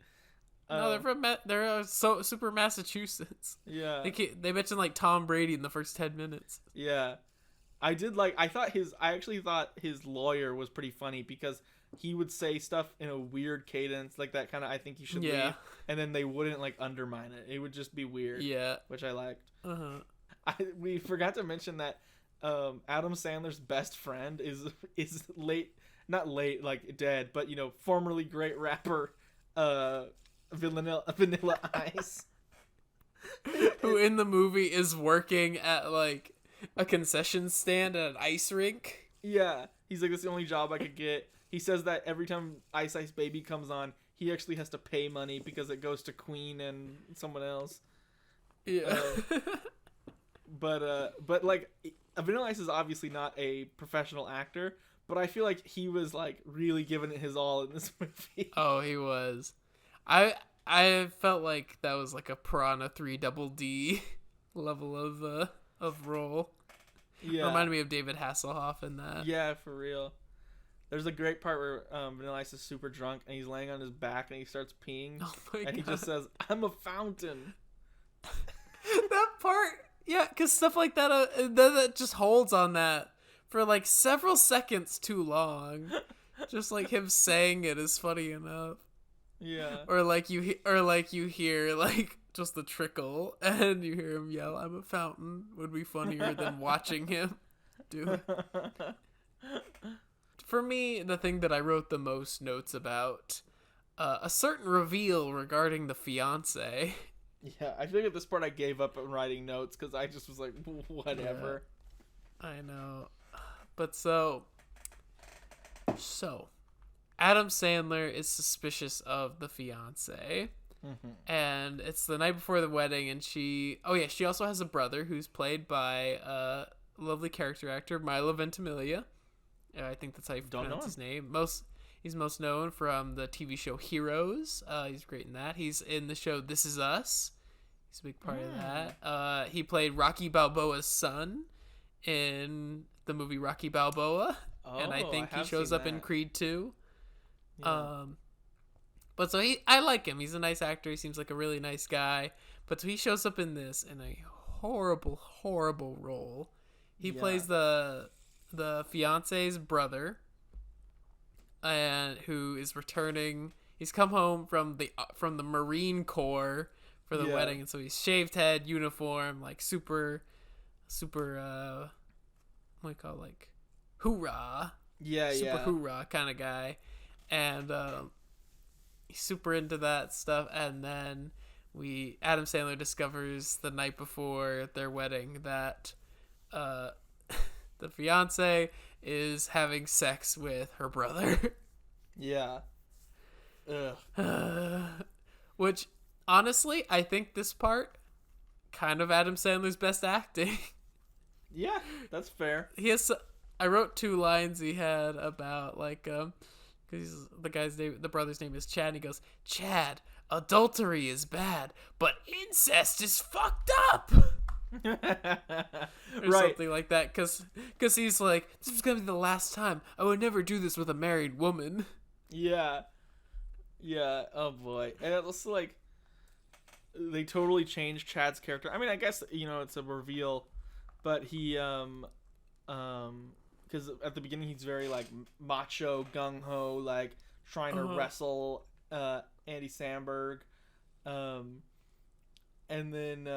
No, they're super Massachusetts. Yeah. They mentioned like Tom Brady in the first 10 minutes. Yeah. I actually thought his lawyer was pretty funny because he would say stuff in a weird cadence, like that kind of, I think you should leave, and then they wouldn't like undermine it. It would just be weird. Yeah. Which I liked. Uh-huh. We forgot to mention that Adam Sandler's best friend is not late, like dead, but formerly great rapper Vanilla Ice. Who in the movie is working at like a concession stand at an ice rink. Yeah. He's like, that's the only job I could get. He says that every time Ice Ice Baby comes on, he actually has to pay money because it goes to Queen and someone else. Yeah. But like, Vanilla Ice is obviously not a professional actor, but I feel like he was like really giving it his all in this movie. Oh, he was. I felt like that was like a Piranha 3 Double D level of role. Yeah. Reminded me of David Hasselhoff in that. Yeah, for real. There's a great part where Vanilla Ice is super drunk and he's laying on his back and he starts peeing. Oh my God. He just says, "I'm a fountain." That part, yeah, because stuff like that, that just holds on that for like several seconds too long. Just like him saying it is funny enough. Yeah. Or like you hear like just the trickle and you hear him yell, "I'm a fountain," would be funnier than watching him do it. For me, the thing that I wrote the most notes about, a certain reveal regarding the fiance. Yeah, I feel like at this part I gave up on writing notes because I just was like, whatever. Yeah, I know. But so Adam Sandler is suspicious of the fiance. Mm-hmm. And it's the night before the wedding, and she also has a brother who's played by a lovely character actor, Milo Ventimiglia. I think that's how you pronounce his name. He's most known from the TV show Heroes. He's great in that. He's in the show This Is Us. He's a big part of that. He played Rocky Balboa's son in the movie Rocky Balboa. Oh, and I think he shows up in Creed 2. Yeah. But so I like him. He's a nice actor. He seems like a really nice guy. But so he shows up in this in a horrible, horrible role. He plays the fiance's brother, and who is returning. He's come home from the Marine Corps for the wedding, and so he's shaved head, uniform, like super what do you call it, like hoorah, super hoorah kind of guy, and he's super into that stuff. And then Adam Sandler discovers the night before their wedding that the fiance is having sex with her brother. Yeah. Ugh. Which, honestly, I think this part, kind of Adam Sandler's best acting. Yeah, that's fair. I wrote 2 lines he had about, like, because the brother's name is Chad, and he goes, "Chad, adultery is bad, but incest is fucked up." Or something like that, because he's like, "This is gonna be the last time. I would never do this with a married woman." Yeah, oh boy. And it's like, they totally changed Chad's character. I mean, I guess, it's a reveal, but he because at the beginning he's very like macho, gung-ho, like trying to wrestle Andy Samberg, and then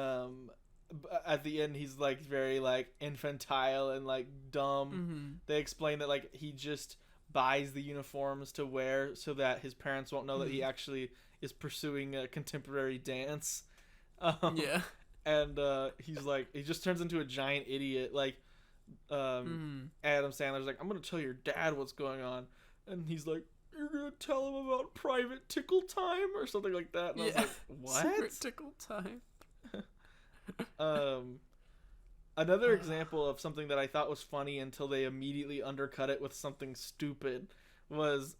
at the end he's like very like infantile and like dumb. Mm-hmm. They explain that like he just buys the uniforms to wear so that his parents won't know that he actually is pursuing a contemporary dance. Yeah. And he's like, he just turns into a giant idiot. Like, Adam Sandler's like, I'm gonna tell your dad what's going on, and he's like, you're gonna tell him about private tickle time or something like that. And I was like, what? Secret tickle time. Another example of something that I thought was funny until they immediately undercut it with something stupid was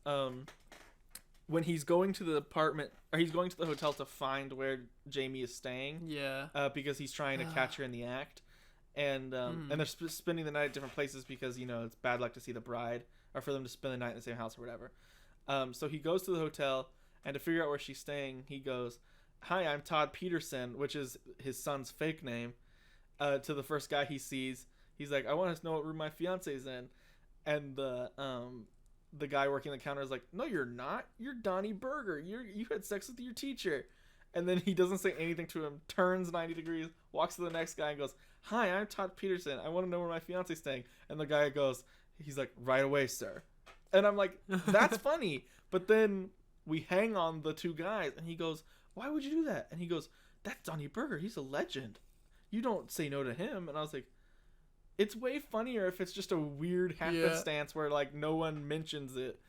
when he's going to the apartment, or he's going to the hotel to find where Jamie is staying. Yeah. Because he's trying to catch her in the act. And they're spending the night at different places because, it's bad luck to see the bride, or for them to spend the night in the same house or whatever. So he goes to the hotel, and to figure out where she's staying, he goes, "Hi, I'm Todd Peterson," which is his son's fake name, to the first guy he sees. He's like, "I want to know what room my fiance's in." And the guy working the counter is like, "No, you're not. You're Donnie Berger. You had sex with your teacher." And then he doesn't say anything to him, turns 90 degrees, walks to the next guy and goes, "Hi, I'm Todd Peterson. I want to know where my fiance's staying." And the guy goes, he's like, "Right away, sir." And I'm like, that's funny. But then we hang on the two guys, and he goes, "Why would you do that?" And he goes, "That's Donnie Berger. He's a legend. You don't say no to him." And I was like, it's way funnier if it's just a weird happenstance where, like, no one mentions it.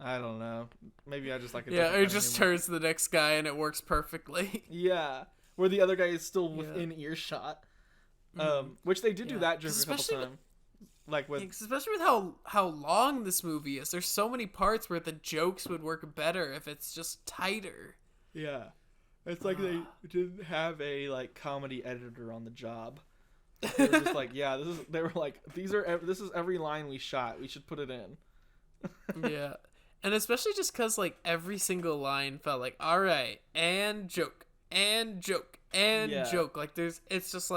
I don't know. Maybe I just like it. Yeah, or it just turns to the next guy and it works perfectly. Yeah, where the other guy is still within earshot. Which they did do that just a couple times. Especially with how long this movie is. There's so many parts where the jokes would work better if it's just tighter. Yeah. It's like they didn't have a comedy editor on the job. They were just like, this is every line we shot. We should put it in. Yeah. And especially just because, every single line felt like, all right, and joke, and joke, and joke. It's just,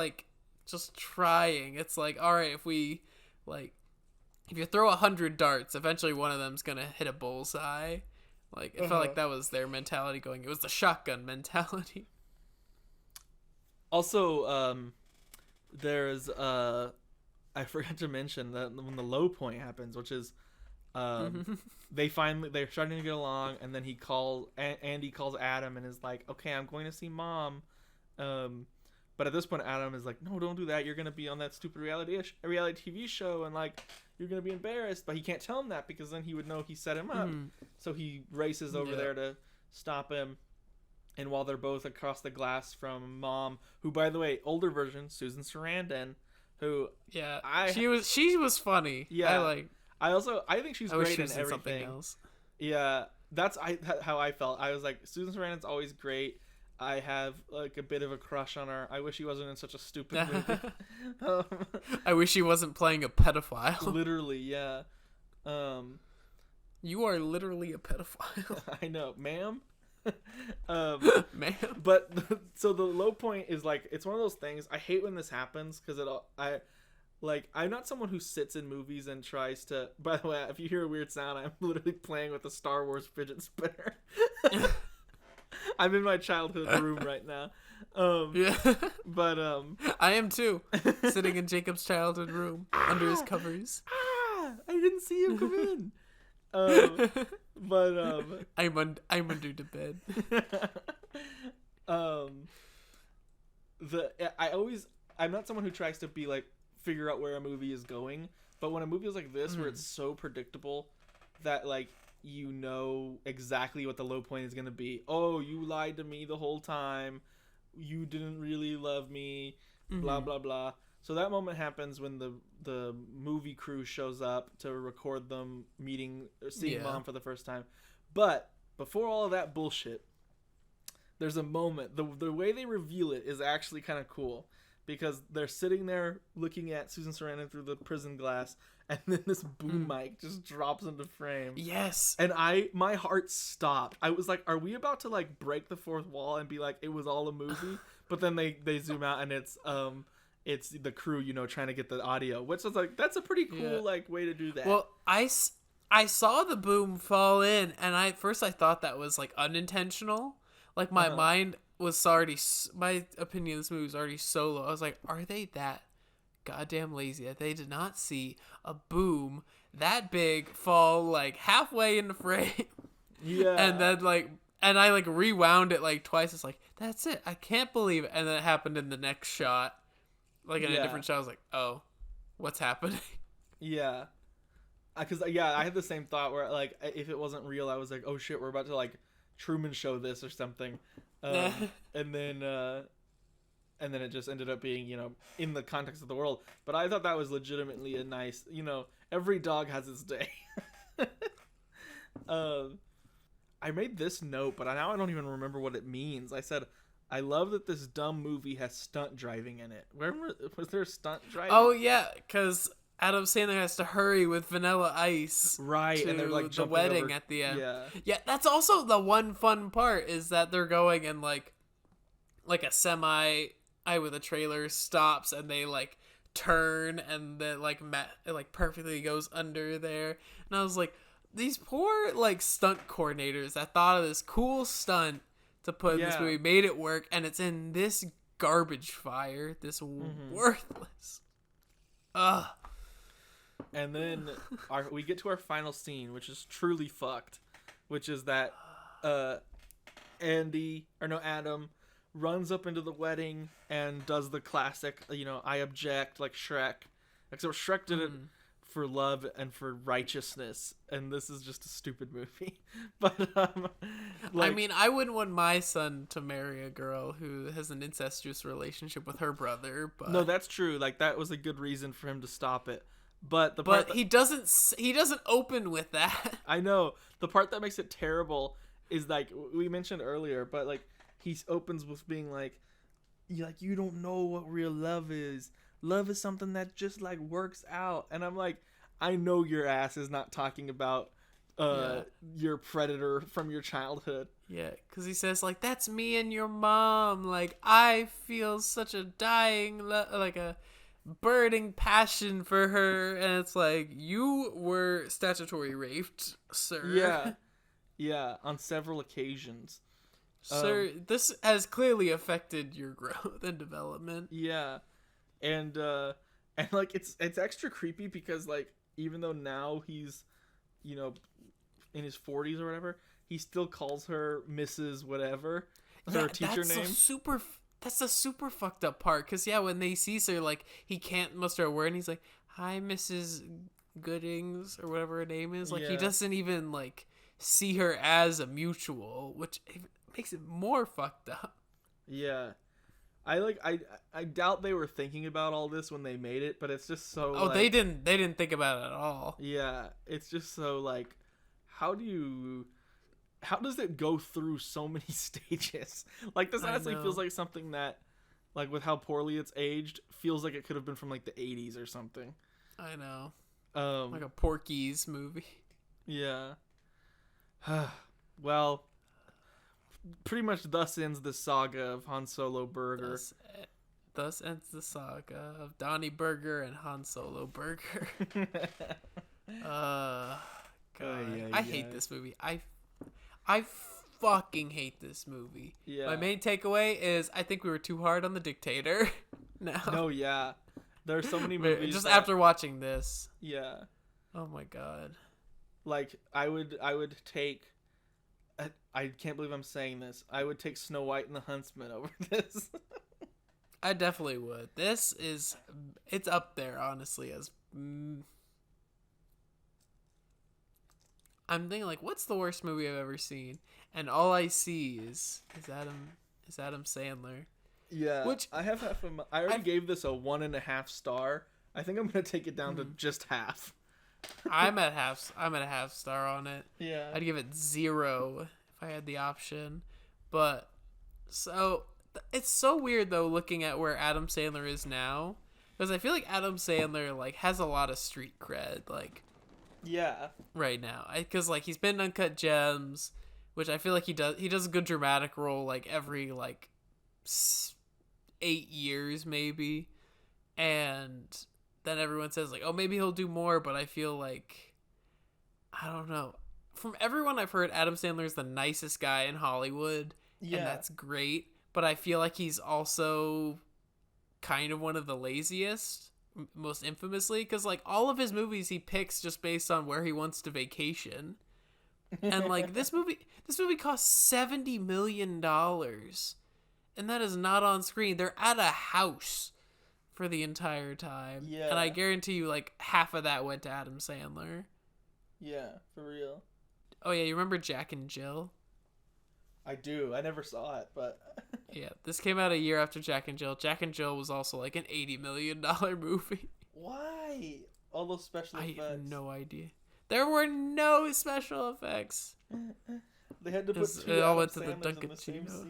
just trying. It's like, all right, if we, if you throw 100 darts, eventually one of them's going to hit a bullseye. It felt like that was their mentality going. It was the shotgun mentality. Also, there's, I forgot to mention that when the low point happens, which is, they're starting to get along, and then Andy calls Adam and is like, "Okay, I'm going to see Mom." But at this point, Adam is like, "No, don't do that. You're going to be on that stupid reality TV show, and you're going to be embarrassed." But he can't tell him that because then he would know he set him up. So he races over there to stop him. And while they're both across the glass from Mom, who, by the way, older version, Susan Sarandon, who she was funny. Yeah, I think she's great in everything. Something else. Yeah, that's how I felt. I was like, Susan Sarandon's always great. I have a bit of a crush on her. I wish he wasn't in such a stupid movie. I wish he wasn't playing a pedophile. Literally, yeah. You are literally a pedophile. I know, ma'am. Ma'am. But so the low point is it's one of those things. I hate when this happens because I'm not someone who sits in movies and tries to. By the way, if you hear a weird sound, I'm literally playing with a Star Wars fidget spinner. I'm in my childhood room right now. But I am too, sitting in Jacob's childhood room under his covers. I didn't see him come in. But I'm under the bed. I'm not someone who tries to be figure out where a movie is going, but when a movie is like this where it's so predictable that you know exactly what the low point is going to be. Oh, you lied to me the whole time. You didn't really love me. Blah, blah, blah. So that moment happens when the movie crew shows up to record them seeing Mom for the first time. But before all of that bullshit, there's a moment. The way they reveal it is actually kind of cool. Because they're sitting there looking at Susan Sarandon through the prison glass, and then this boom mic just drops into frame. Yes. And my heart stopped. I was like, are we about to break the fourth wall and be like, it was all a movie? But then they zoom out and it's the crew, trying to get the audio, which was that's a pretty cool way to do that. Well, I saw the boom fall in, and I thought that was unintentional. My mind was already, my opinion of this movie was already so low. I was like, are they that goddamn lazy that they did not see a boom that big fall like halfway in the frame. Yeah. And then like, and I like rewound it like twice. It's like, that's it. I can't believe it. And then it happened in the next shot. Like in a different shot. I was like, oh, what's happening? Yeah. Because, I had the same thought where, like, if it wasn't real, I was like, oh shit, we're about to, like, Truman Show this or something. And then it just ended up being, you know, in the context of the world. But I thought that was legitimately a nice, you know, every dog has its day. I made this note, but now I don't even remember what it means. I said, I love that this dumb movie has stunt driving in it. Was there stunt driving? Oh, yeah, because Adam Sandler has to hurry with Vanilla Ice. Right, and they're like the wedding over... at the end. Yeah, that's also the one fun part is that they're going and like a semi with a trailer stops and they like turn and then like it like perfectly goes under there. And I was like, these poor like stunt coordinators that thought of this cool stunt to put in this movie made it work, and it's in this garbage fire, this worthless. Ugh. And then we get to our final scene, which is truly fucked, which is that Adam runs up into the wedding and does the classic, you know, I object, like Shrek. Except Shrek did it for love and for righteousness, and this is just a stupid movie. But I mean, I wouldn't want my son to marry a girl who has an incestuous relationship with her brother. But no, that's true. Like that was a good reason for him to stop it. But he doesn't open with that. I know. The part that makes it terrible is like we mentioned earlier, but like he opens with being like you don't know what real love is. Love is something that just like works out. And I'm like, I know your ass is not talking about your predator from your childhood. Yeah, because he says like, that's me and your mom. Like I feel such a like a burning passion for her, and it's like, you were statutory raped, sir. Yeah, on several occasions. Sir, this has clearly affected your growth and development. Yeah. And like it's extra creepy because like even though now he's, you know, in his 40s or whatever, he still calls her Mrs. whatever, her teacher name. That's a super fucked up part, because when they sees her, like, he can't muster a word, and he's like, hi, Mrs. Goodings, or whatever her name is. Like, he doesn't even, like, see her as a mutual, which makes it more fucked up. Yeah. I doubt they were thinking about all this when they made it, but it's just so like, they didn't think about it at all. Yeah. It's just so, like, how does it go through so many stages? Like, this honestly feels like something that, like, with how poorly it's aged, feels like it could have been from, like, the 80s or something. I know. Like a Porky's movie. Yeah. Well, pretty much thus ends the saga of Han Solo Burger. Thus ends the saga of Donnie Burger and Han Solo Burger. God. I hate this movie. I fucking hate this movie. Yeah. My main takeaway is I think we were too hard on the dictator. No, yeah. There are so many movies just after watching this. Yeah. Oh my god. Like I would take I can't believe I'm saying this. I would take Snow White and the Huntsman over this. I definitely would. It's up there honestly as I'm thinking like, what's the worst movie I've ever seen? And all I see is Adam Sandler. Yeah, which I already gave this a 1.5 star. I think I'm gonna take it down to just half. I'm at a half star on it. Yeah, I'd give it 0 if I had the option. But so it's so weird though, looking at where Adam Sandler is now, because I feel like Adam Sandler like has a lot of street cred, like. Yeah. Right now, because like he's been in Uncut Gems, which I feel like he does a good dramatic role like every like 8 years maybe, and then everyone says like, oh, maybe he'll do more, but I feel like, I don't know, from everyone I've heard, Adam Sandler is the nicest guy in Hollywood, and that's great, but I feel like he's also kind of one of the laziest. most infamously, because like all of his movies he picks just based on where he wants to vacation. And like this movie cost $70 million, and that is not on screen. They're at a house for the entire time. Yeah. And I guarantee you like half of that went to Adam Sandler. Yeah, for real. Oh yeah, you remember Jack and Jill? I do. I never saw it, but Yeah, this came out a year after Jack and Jill. Jack and Jill was also like an $80 million movie. Why? All those special effects. I have no idea. There were no special effects. They had to put two it all Adam went to the Sandlers in the same Dunkachino.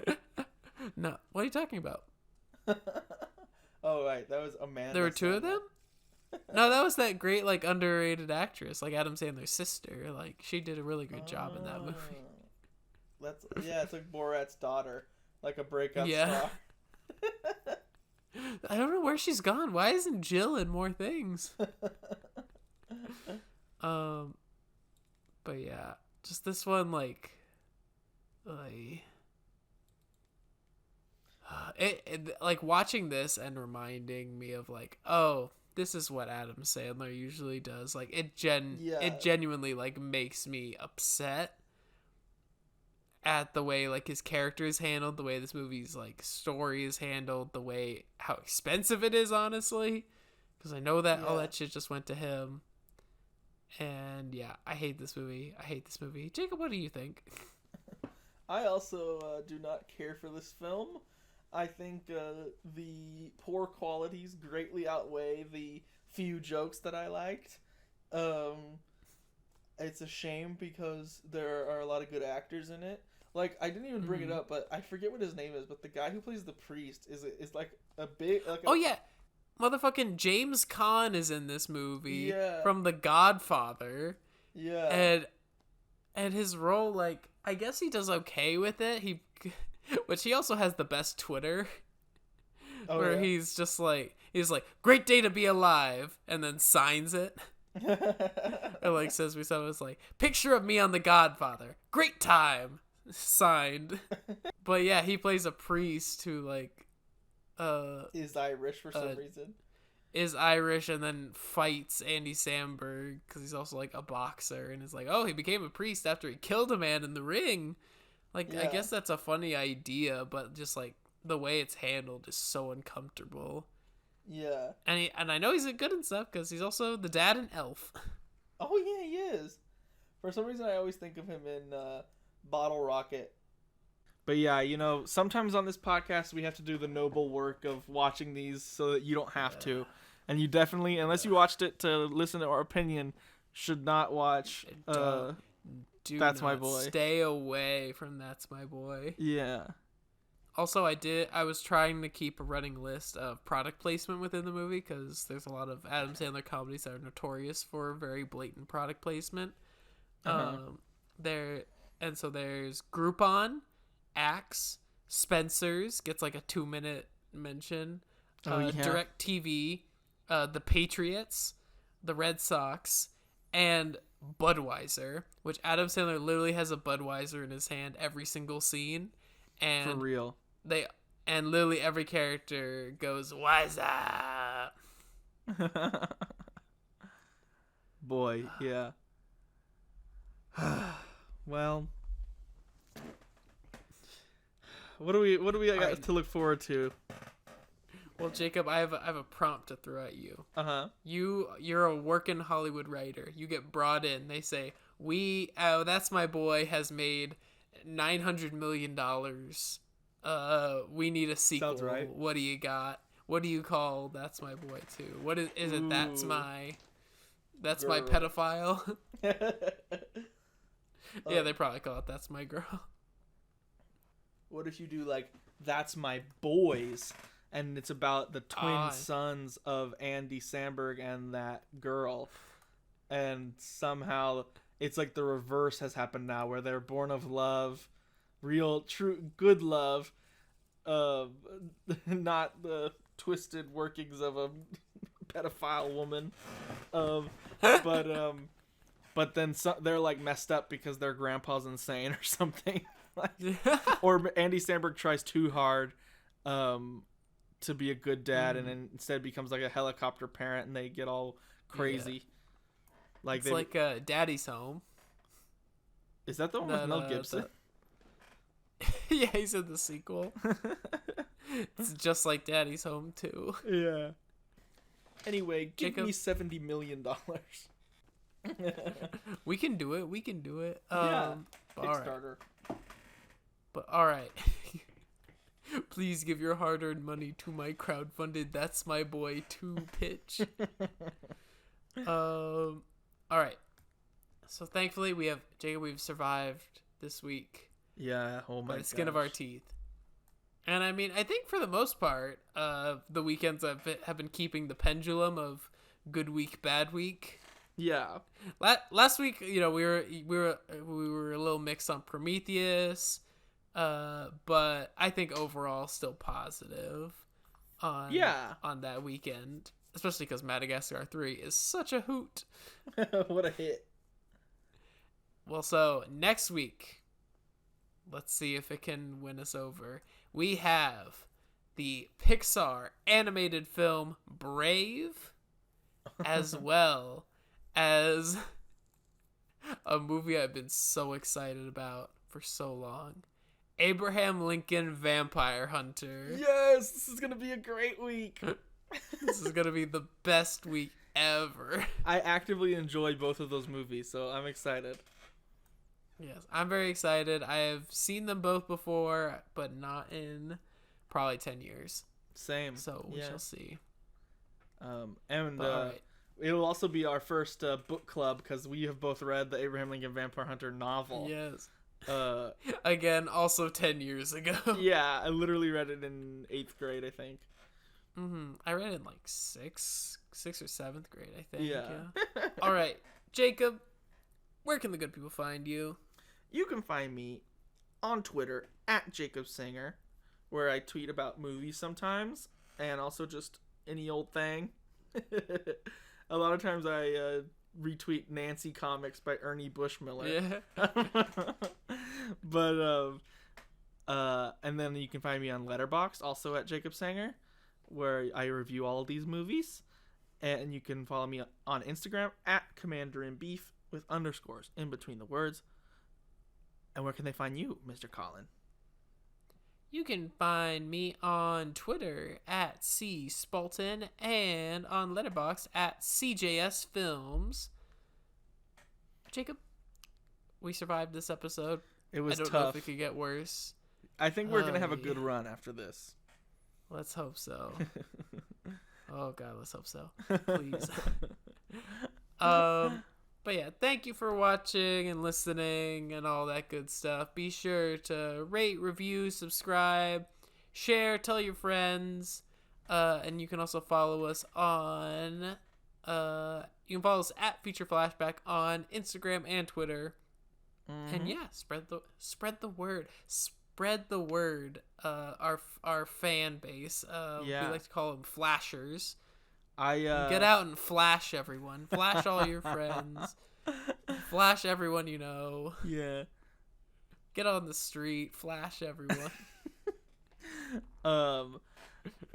scene. No, what are you talking about? Oh, right. That was Amanda. There were two of Sandler. them? No, that was that great, like, underrated actress, like Adam Sandler's sister. Like, she did a really good job in that movie. It's like Borat's daughter, like a breakup Yeah. star. I don't know where she's gone. Why isn't Jill in more things? But yeah, just this one, like like watching this and reminding me of like, oh, this is what Adam Sandler usually does. Like it genuinely like makes me upset at the way like his character is handled, the way this movie's like story is handled, the way how expensive it is, honestly, because I know that all that shit just went to him. And yeah, I hate this movie. Jacob, what do you think? I also do not care for this film. I think the poor qualities greatly outweigh the few jokes that I liked. It's a shame because there are a lot of good actors in it. Like, I didn't even bring it up, but I forget what his name is, but the guy who plays the priest is like a big... Like oh, yeah. Motherfucking James Caan is in this movie from The Godfather. Yeah. And his role, like, I guess he does okay with it. But he also has the best Twitter. Where he's just like, great day to be alive, and then signs it. And like says we saw it's like, picture of me on The Godfather. Great time. Signed. But yeah, he plays a priest who like is Irish for some reason. Is Irish and then fights Andy Samberg because he's also like a boxer, and is like, oh, he became a priest after he killed a man in the ring. Like, I guess that's a funny idea, but just like the way it's handled is so uncomfortable. Yeah. And I know he's good and stuff because he's also the dad in Elf. Oh yeah, he is. For some reason, I always think of him in Bottle Rocket. But yeah, you know, sometimes on this podcast we have to do the noble work of watching these so that you don't have to. And you definitely, unless you watched it to listen to our opinion, should not watch That's My Boy. Stay away from That's My Boy. Yeah. Also, I was trying to keep a running list of product placement within the movie because there's a lot of Adam Sandler comedies that are notorious for very blatant product placement. There's Groupon, Axe, Spencer's gets like a 2-minute mention. DirecTV, the Patriots, the Red Sox, and Budweiser, which Adam Sandler literally has a Budweiser in his hand every single scene. And for real. And literally every character goes, "What's up?" Boy, yeah. Well, what do we got to look forward to? Well, Jacob, I have a prompt to throw at you. You're a working Hollywood writer. You get brought in. They say, That's My Boy has made $900 million. We need a sequel. Sounds right. What do you got? What do you call That's My Boy 2? What is it? That's my pedophile. Yeah, they probably call it That's My Girl. What if you do like That's My Boys, and it's about the twin sons of Andy Samberg and that girl, and somehow it's like the reverse has happened now, where they're born of love, real, true, good love, not the twisted workings of a pedophile woman, but then they're like messed up because their grandpa's insane or something, or Andy Samberg tries too hard, to be a good dad, and then instead becomes like a helicopter parent, and they get all crazy. Yeah. Like it's like Daddy's Home. Is that the one with Mel Gibson? Yeah, he's in the sequel. It's just like Daddy's Home too. Yeah. Anyway, give me $70 million. We can do it. We can do it. Yeah. Kickstarter. But all right. Please give your hard-earned money to my crowdfunded That's My Boy 2 pitch. All right. So thankfully we've survived this week. Yeah. Oh my god. By the skin of our teeth. And I mean, I think for the most part, the weekends have been keeping the pendulum of good week, bad week. Yeah. Last week, we were a little mixed on Prometheus, but I think overall still positive on that weekend, especially because Madagascar 3 is such a hoot. What a hit. Well, so next week, let's see if it can win us over. We have the Pixar animated film Brave, as well as a movie I've been so excited about for so long. Abraham Lincoln Vampire Hunter. Yes, this is going to be a great week. This is going to be the best week ever. I actively enjoy both of those movies, so I'm excited. Yes, I'm very excited. I have seen them both before, but not in probably 10 years. Same. So we shall see. Right. It'll also be our first book club because we have both read the Abraham Lincoln Vampire Hunter novel. Yes. Again, also 10 years ago. Yeah, I literally read it in 8th grade, I think. I read it in like 6th or 7th grade, I think. Yeah. All right, Jacob, where can the good people find you? You can find me on Twitter at Jacob Singer, where I tweet about movies sometimes, and also just any old thing. A lot of times I retweet Nancy comics by Ernie Bushmiller. Yeah. But and then you can find me on Letterboxd, also at Jacob Sanger, where I review all of these movies. And you can follow me on Instagram at Commander in Beef with underscores in between the words. And where can they find you, Mr. Colin? You can find me on Twitter at C Spalton and on Letterboxd at CJS Films. Jacob, we survived this episode. It was tough. I don't know if it could get worse. I think we're going to have a good run after this. Let's hope so. Oh, God, let's hope so. Please. But yeah, thank you for watching and listening and all that good stuff. Be sure to rate, review, subscribe, share, tell your friends. And you can also follow us on... you can follow us at Feature Flashback on Instagram and Twitter. Mm-hmm. And yeah, spread the word. Spread the word. Our fan base. We like to call them flashers. Get out and flash everyone. Flash all your friends. Flash everyone you know. Yeah. Get on the street. Flash everyone.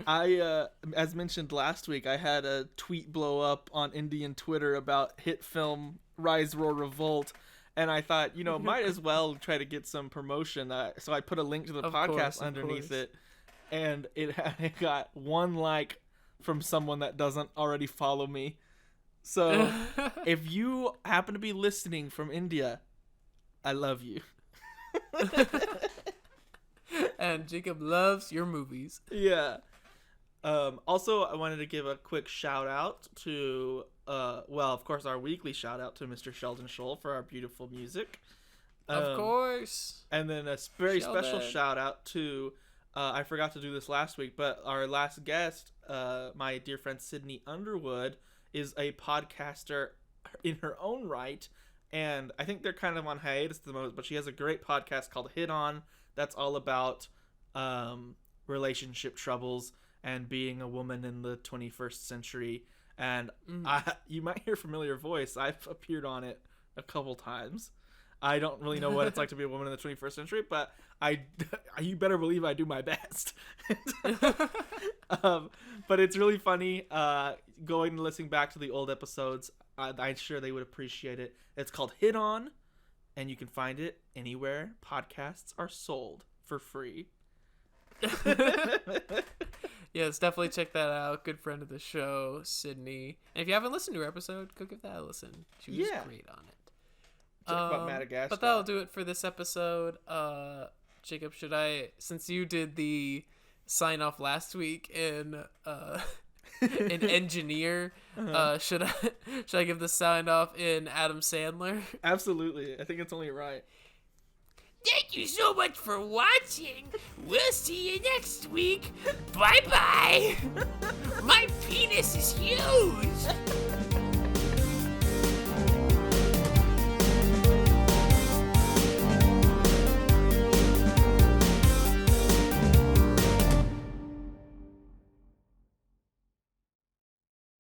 I as mentioned last week, I had a tweet blow up on Indian Twitter about hit film Rise, Roar, Revolt. And I thought, might as well try to get some promotion. So I put a link to the podcast underneath it. And it got one like from someone that doesn't already follow me. So if you happen to be listening from India, I love you. And Jacob loves your movies. Yeah. Also, I wanted to give a quick shout out to, of course, our weekly shout out to Mr. Sheldon Scholl for our beautiful music. Of course. And then a very special shout out to, I forgot to do this last week, but our last guest, my dear friend Sydney Underwood, is a podcaster in her own right. And I think they're kind of on hiatus at the moment, but she has a great podcast called Hit On that's all about relationship troubles and being a woman in the 21st century. And you might hear a familiar voice. I've appeared on it a couple times. I don't really know what it's like to be a woman in the 21st century, but you better believe I do my best. But it's really funny going and listening back to the old episodes. I'm sure they would appreciate it. It's called Hit On, and you can find it anywhere podcasts are sold for free. Yes, definitely check that out. Good friend of the show, Sydney. And if you haven't listened to her episode, go give that a listen. She was great on it. Talk about Madagascar. But that'll do it for this episode. Jacob, since you did the sign off last week in an engineer, should I give the sign off in Adam Sandler? Absolutely. I think it's only right. Thank you so much for watching. We'll see you next week. Bye bye. My penis is huge.